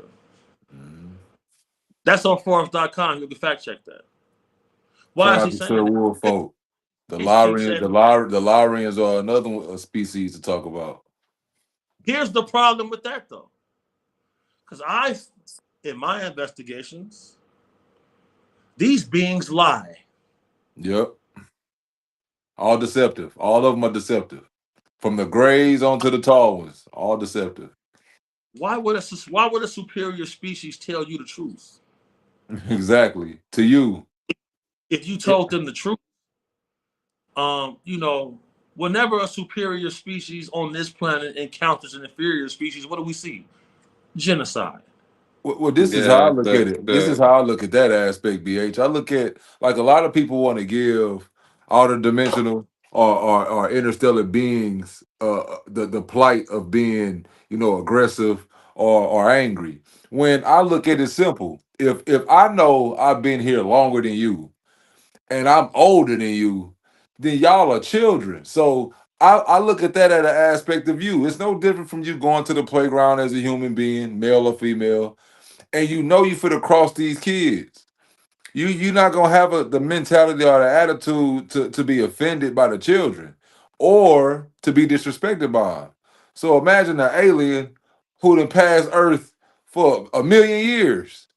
That's on Forbes.com. You can fact check that. Why is he saying that? Wolf folk. The Lyrians are another species to talk about. Here's the problem with that, though. Because in my investigations, these beings lie. Yep. All deceptive. All of them are deceptive. From the grays onto the tall ones. All deceptive. Why would a superior species tell you the truth? Exactly. To you. If you told them the truth, whenever a superior species on this planet encounters an inferior species, what do we see? Genocide. Well, this is how I look at it. This is how I look at that aspect, BH. I look at, like, a lot of people want to give outer dimensional or interstellar beings the plight of being, aggressive or angry. When I look at it simple, if I know I've been here longer than you and I'm older than you, then y'all are children. So I look at that at an aspect of you. It's no different from you going to the playground as a human being, male or female, and you finna cross these kids. You're not gonna have the mentality or the attitude to be offended by the children or to be disrespected by them. So imagine an alien who done passed Earth for 1,000,000 years.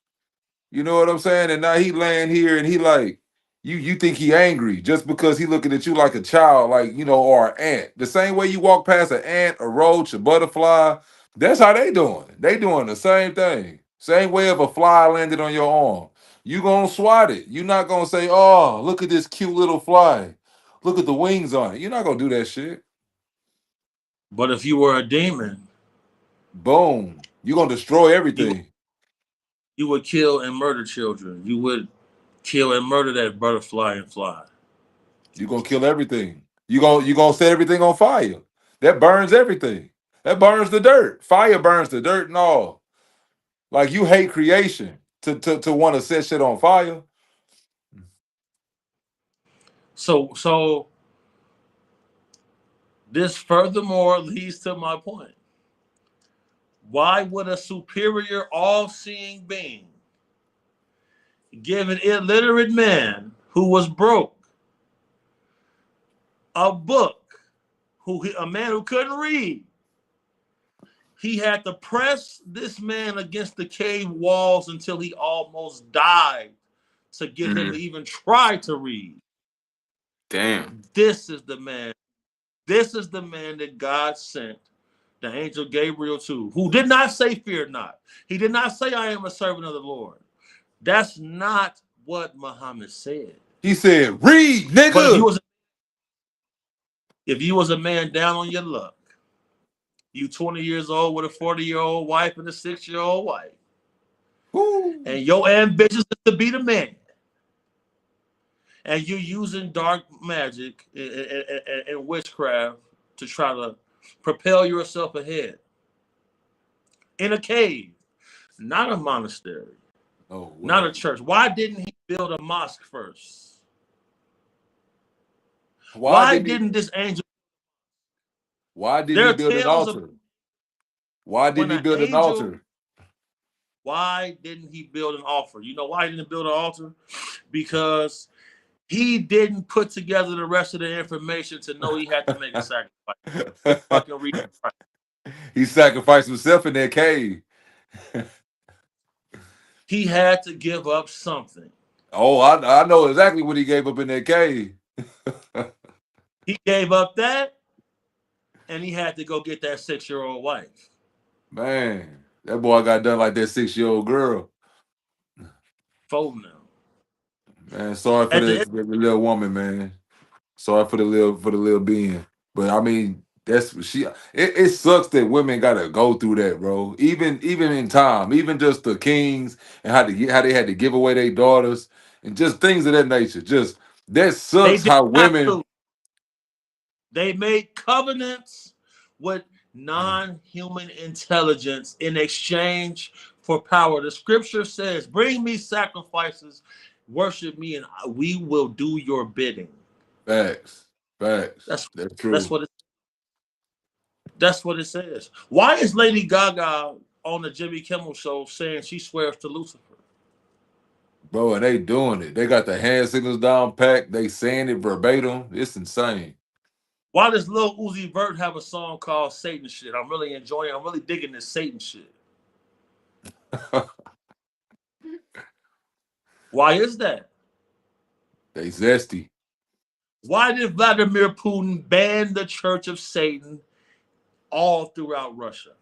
You know what I'm saying? And now he laying here and he like, you think he angry just because he looking at you like a child, or an ant. The same way you walk past an ant, a roach, a butterfly, that's how they doing. They doing the same thing. Same way if a fly landed on your arm. You gonna swat it. You're not gonna say, oh, look at this cute little fly. Look at the wings on it. You're not gonna do that shit. But if you were a demon, boom, you're gonna destroy everything. You would kill and murder children. You would Kill and murder that butterfly and fly. You're gonna kill everything. You gonna set everything on fire. That burns everything. That burns the dirt. Fire burns the dirt and all. Like you hate creation to want to set shit on fire. So this furthermore leads to my point. Why would a superior, all-seeing being give an illiterate man who was broke a book, a man who couldn't read? He had to press this man against the cave walls until he almost died to get him to even try to read. Damn. This is the man. This is the man that God sent the angel Gabriel to, who did not say, fear not. He did not say, I am a servant of the Lord. That's not what Muhammad said. He said, read, nigga. But if you was a man down on your luck, you 20 years old with a 40-year-old wife and a 6-year-old wife, Woo. and your ambition is to be the man, and you're using dark magic and witchcraft to try to propel yourself ahead in a cave, not a monastery, not a church. Why didn't he build a mosque first? Why didn't this angel? Why did he build an altar? Why did he build an altar? Why didn't he build an altar? You know why he didn't build an altar? Because he didn't put together the rest of the information to know he had to make a sacrifice. Fucking read. He sacrificed himself in that cave. He had to give up something. Oh, I know exactly what he gave up in that cave. He gave up that, and he had to go get that 6-year-old wife. Man, that boy got done like that 6-year-old girl. Fold now. Man, sorry for the little woman, man. Sorry for the little being. But I mean, it sucks that women gotta go through that, bro. Even in time, even just the kings and how they had to give away their daughters and just things of that nature. Just that sucks how women. They made covenants with non-human intelligence in exchange for power. The scripture says, bring me sacrifices, worship me, and we will do your bidding. Facts. That's true. That's what it says. Why is Lady Gaga on the Jimmy Kimmel show saying she swears to Lucifer? Bro, and they doing it. They got the hand signals down packed. They saying it verbatim. It's insane. Why does Lil Uzi Vert have a song called Satan Shit? I'm really digging this Satan shit. Why is that? They zesty. Why did Vladimir Putin ban the Church of Satan all throughout Russia?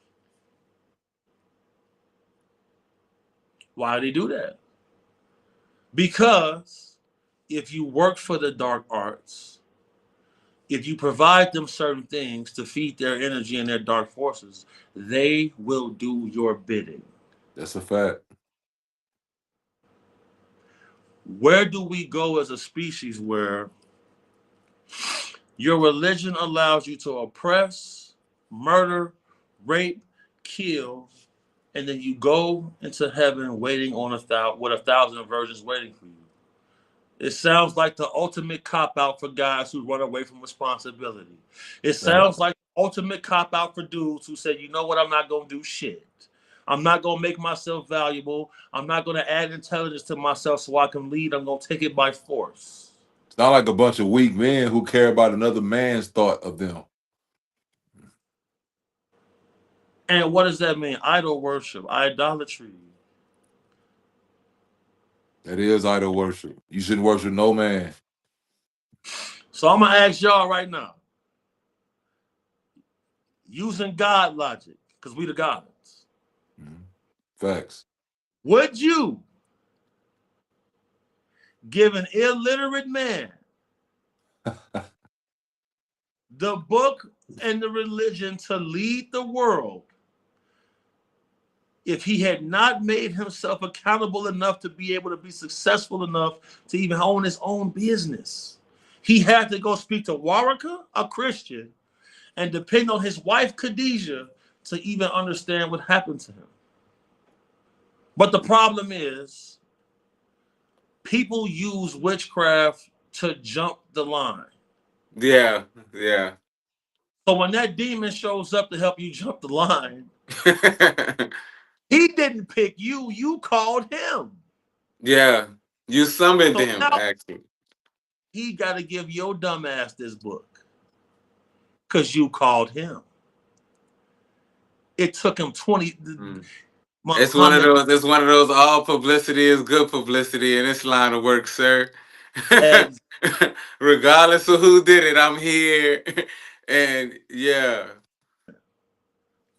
Why did he do that? Because if you work for the dark arts, if you provide them certain things to feed their energy and their dark forces, they will do your bidding. That's a fact. Where do we go as a species where your religion allows you to oppress, murder, rape, kill, and then you go into heaven waiting on with 1,000 virgins waiting for you? It sounds like the ultimate cop-out for guys who run away from responsibility. It sounds like the ultimate cop-out for dudes who say, you know what, I'm not going to do shit. I'm not going to make myself valuable. I'm not going to add intelligence to myself so I can lead. I'm going to take it by force. It's not like a bunch of weak men who care about another man's thought of them. And what does that mean? Idol worship, idolatry. That is idol worship. You shouldn't worship no man. So I'm going to ask y'all right now, using God logic, because we the gods. Facts. Would you give an illiterate man the book and the religion to lead the world if he had not made himself accountable enough to be able to be successful enough to even own his own business. He had to go speak to Waraka, a Christian, and depend on his wife, Khadijah, to even understand what happened to him. But the problem is, people use witchcraft to jump the line. Yeah, yeah. So when that demon shows up to help you jump the line, he didn't pick you, you called him. Yeah, you summoned So him, now actually. he got to give your dumb ass this book because you called him. It took him 20. It's one of Muhammad, those. It's one of those. All publicity is good publicity in this line of work, sir. ex- Regardless of who did it, I'm here, and yeah,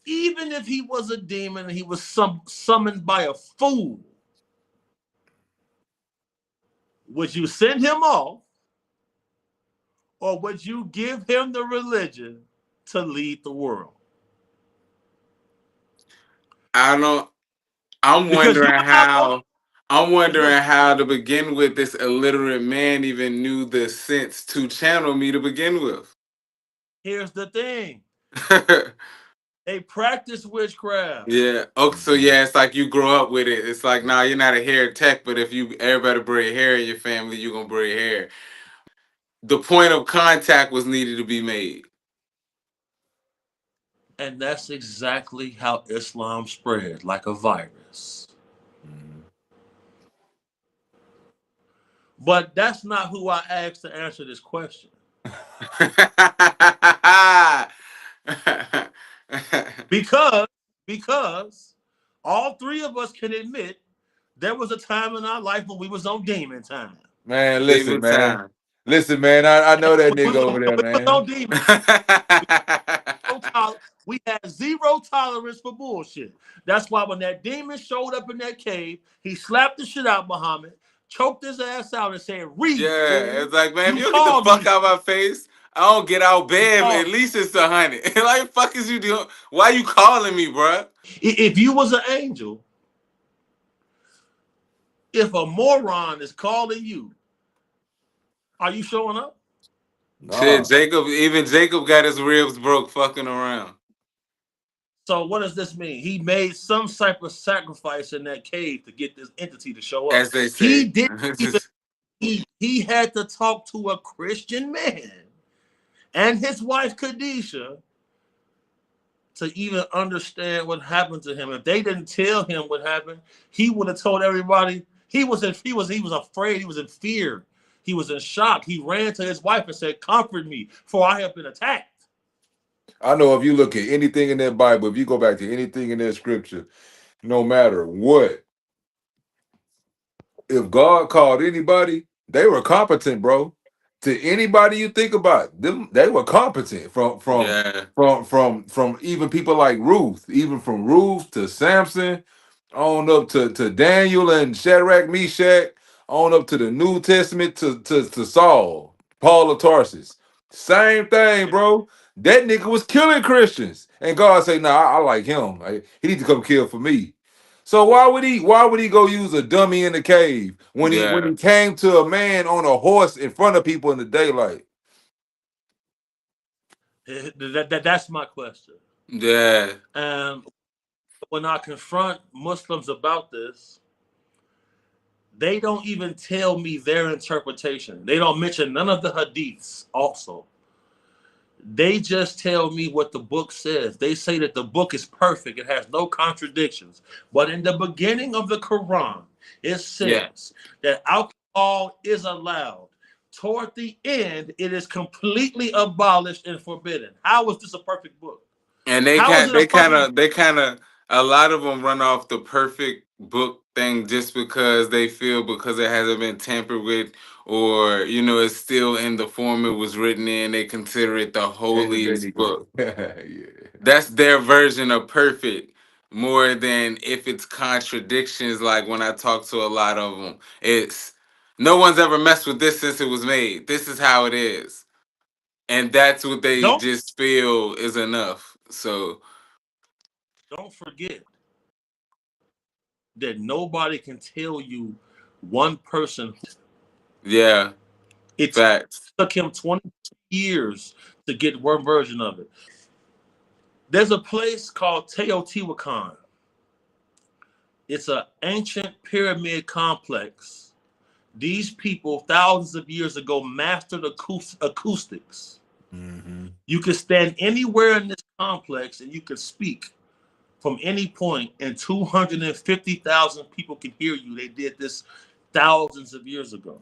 even if he was a demon and he was summoned by a fool, would you send him off or would you give him the religion to lead the world? I don't. I'm Because you wondering and I both, how. I'm wondering listen, how to begin with. This illiterate man even knew the sense to channel me to begin with. here's the thing. They practice witchcraft. Yeah. Okay. So yeah, it's like you grow up with it. It's like, nah, you're not a hair tech, but if you everybody braid hair in your family, you're gonna braid hair. The point of contact was needed to be made. And that's exactly how Islam spread, like a virus. But that's not who I asked to answer this question. Because all three of us can admit there was a time in our life when we was on demon time. Man, listen, Demon man. time. Listen, man. I know that When nigga over there, we was man. on demon, we had zero tolerance for bullshit. That's why when that demon showed up in that cave, he slapped the shit out of Muhammad, choked his ass out, and said, "Read, Yeah, fool. it's like, man, if You you don't get the called fuck me. out of my face, I don't get out You bed. called At least it's 100. Like, fuck is you doing? Why you calling me, bruh? If you was an angel, if a moron is calling you, are you showing up?" Shit, Nah. Even Jacob got his ribs broke fucking around. So what does this mean? He made some type of sacrifice in that cave to get this entity to show up. As they He say. didn't even he had to talk to a Christian man and his wife Khadijah to even understand what happened to him. If they didn't tell him what happened, he would have told everybody. He was afraid, he was in fear, he was in shock. He ran to his wife and said, "Comfort me, for I have been attacked." I know if you look at anything in that Bible, if you go back to anything in that scripture, no matter what, if God called anybody, they were competent, bro. To anybody you think about, them they were competent. Yeah. From even people like Ruth, even from Ruth to Samson, on up to Daniel and Shadrach, Meshach, on up to the New Testament to Saul, Paul of Tarsus. Same thing, bro. That nigga was killing Christians, and God say, "Nah, I like him. He need to come kill for me." So why would he go use a dummy in the cave when Yeah. he came to a man on a horse in front of people in the daylight? That's my question. Yeah. And when I confront Muslims about this, they don't even tell me their interpretation. They don't mention none of the hadiths also. They just tell me what the book says. They say that the book is perfect, it has no contradictions. But in the beginning of the Quran, it Yeah. says that alcohol is allowed. Toward the end, it is completely abolished and forbidden. How is this a perfect book? And How is it a perfect they kind of, a lot of them run off the perfect book thing just because they feel because it hasn't been tampered with, or it's still in the form it was written in. They consider it the And then holiest he go, book. yeah. That's their version of perfect. More than if it's contradictions. Like when I talk to a lot of them, it's no one's ever messed with this since it was made. This is how it is, and that's what they don't just feel is enough. So don't forget. that nobody can tell you one person. Yeah, It facts. took him 20 years to get one version of it. There's a place called Teotihuacan. It's an ancient pyramid complex. These people, thousands of years ago, mastered acoustics. Mm-hmm. You could stand anywhere in this complex and you could speak from any point, and 250,000 people can hear you. They did this thousands of years ago.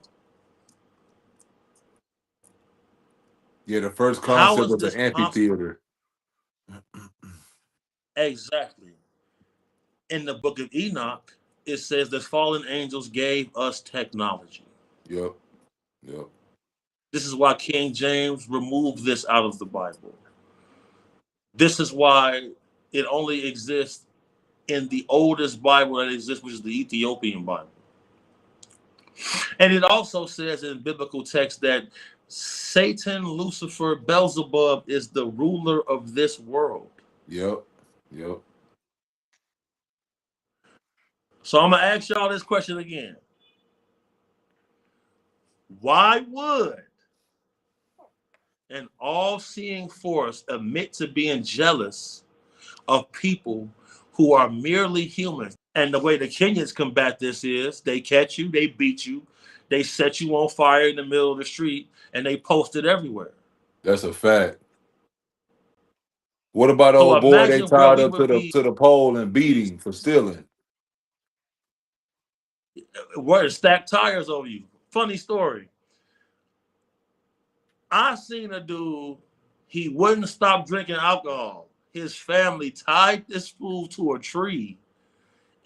Yeah, the first How concept is was the this possible? amphitheater. Exactly. In the book of Enoch, it says that fallen angels gave us technology. Yep. Yep. This is why King James removed this out of the Bible. This is why it only exists in the oldest Bible that exists, which is the Ethiopian Bible. And it also says in biblical text that Satan, Lucifer, Beelzebub is the ruler of this world. Yep. Yep. So I'm going to ask y'all this question again. Why would an all-seeing force admit to being jealous of people who are merely human? And the way the Kenyans combat this is they catch you, they beat you, they set you on fire in the middle of the street, and they post it everywhere. That's a fact. What about the So old boy they imagine where tied we up to would be. the pole and beating for stealing? Where stacked tires over you. Funny story. I seen a dude, he wouldn't stop drinking alcohol. His family tied this fool to a tree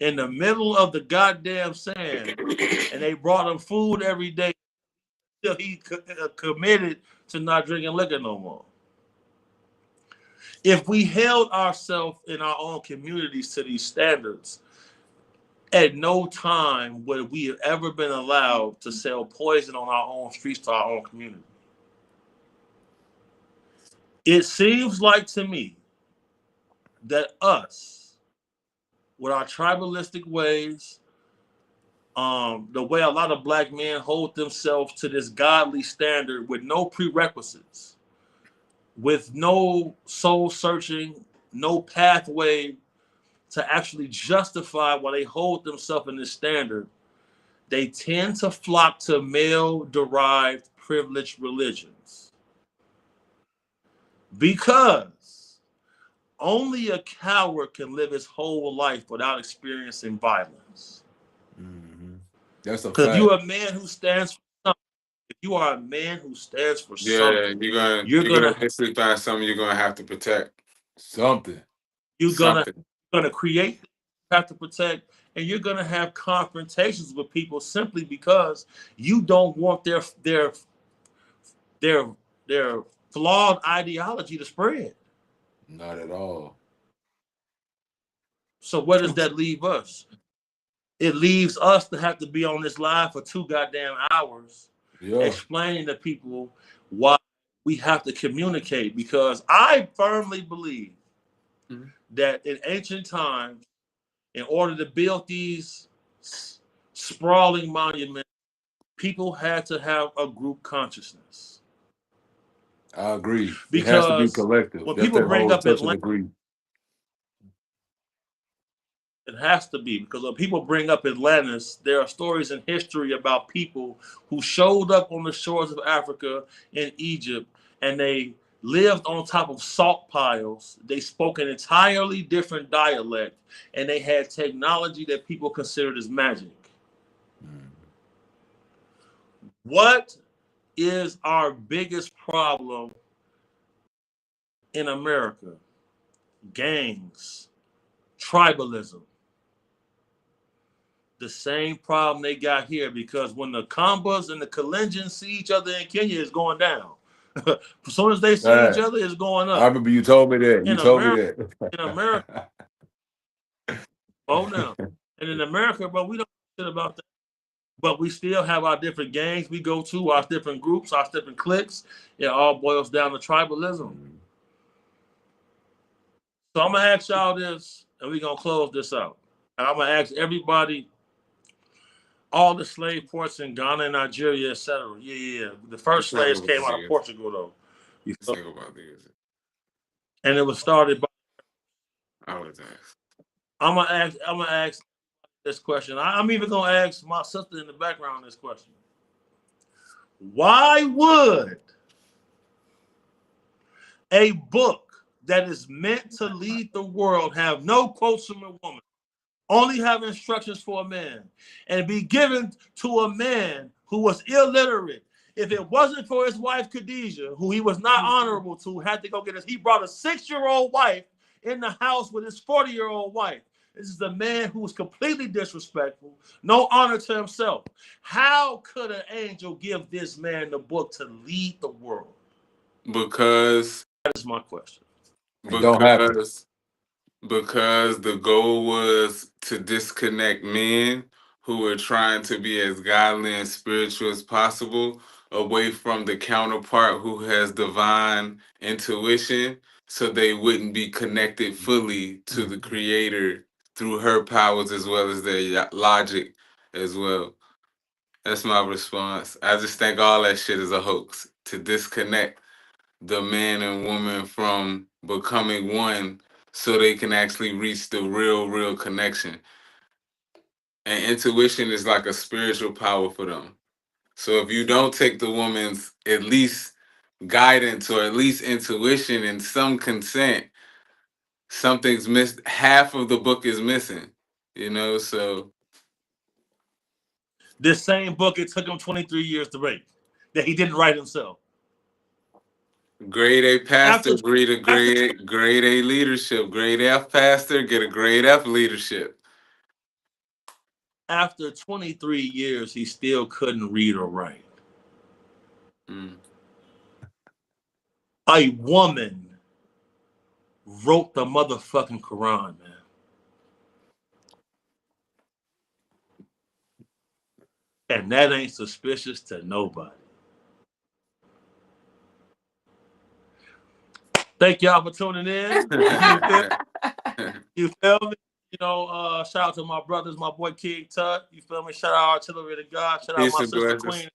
in the middle of the goddamn sand, and they brought him food every day till he committed to not drinking liquor no more. If we held ourselves in our own communities to these standards, at no time would we have ever been allowed to sell poison on our own streets to our own community. It seems like to me that us, with our tribalistic ways, the way a lot of black men hold themselves to this godly standard with no prerequisites, with no soul searching, no pathway to actually justify why they hold themselves in this standard, they tend to flock to male-derived privileged religions. Because only a coward can live his whole life without experiencing violence. Mm-hmm. That's a Because if fact. you're a man who stands for something, if you are a man who stands for Yeah, something, you're gonna basically find something you're gonna have to protect. Something. you're Something. gonna create, have to protect, and you're gonna have confrontations with people simply because you don't want their flawed ideology to spread. Not at all. So where does that leave us? It leaves us to have to be on this live for 2 goddamn hours, Yeah. explaining to people why we have to communicate. Because I firmly believe that in ancient times, in order to build these sprawling monuments, people had to have a group consciousness. I agree. It has to be Because collective. when That's people that bring whole up touch and Atlanta, agree. it has to be, because when people bring up Atlantis, there are stories in history about people who showed up on the shores of Africa in Egypt, and they lived on top of salt piles. They spoke an entirely different dialect, and they had technology that people considered as magic. What is our biggest problem in America? Gangs, tribalism. The same problem they got here, because when the Kambas and the Kalenjins see each other in Kenya, it's going down. As soon as they see each other, it's going I up. remember you told me that. You told me that. In America, oh no. And in America, but we don't know shit about that. But we still have our different gangs we go to, our different groups, our different cliques. It all boils down to tribalism. So I'm gonna ask y'all this, and we're gonna close this out. I'm gonna ask everybody, all the slave ports in Ghana, Nigeria, etc. Yeah. The first slaves came out of Portugal, though. Let's think about these. And it was started by. I was asked. I'm gonna ask this question. I'm even gonna ask my sister in the background this question. Why would a book that is meant to lead the world have no quotes from a woman, only have instructions for a man, and be given to a man who was illiterate? If it wasn't for his wife Khadijah, who he was not honorable to, had to go get us, he brought a 6-year-old wife in the house with his 40-year-old wife. This is the man who was completely disrespectful, no honor to himself. How could an angel give this man the book to lead the world? Because that is my question. It don't happen. Because the goal was to disconnect men who were trying to be as godly and spiritual as possible away from the counterpart who has divine intuition, so they wouldn't be connected fully to the creator through her powers as well as their logic as well. That's my response. I just think all that shit is a hoax to disconnect the man and woman from becoming one so they can actually reach the real connection. And intuition is like a spiritual power for them. So if you don't take the woman's at least guidance or at least intuition and some consent, something's missed. Half of the book is missing, so. This same book, it took him 23 years to write, that he didn't write himself. Grade A pastor, grade A leadership. Grade F pastor, get a grade F leadership. After 23 years, he still couldn't read or write. A woman wrote the motherfucking Qur'an, man. And that ain't suspicious to nobody. Thank y'all for tuning in. You feel me? Shout out to my brothers, my boy King Tut. You feel me? Shout out Artillery to God. Shout out my sister Queen.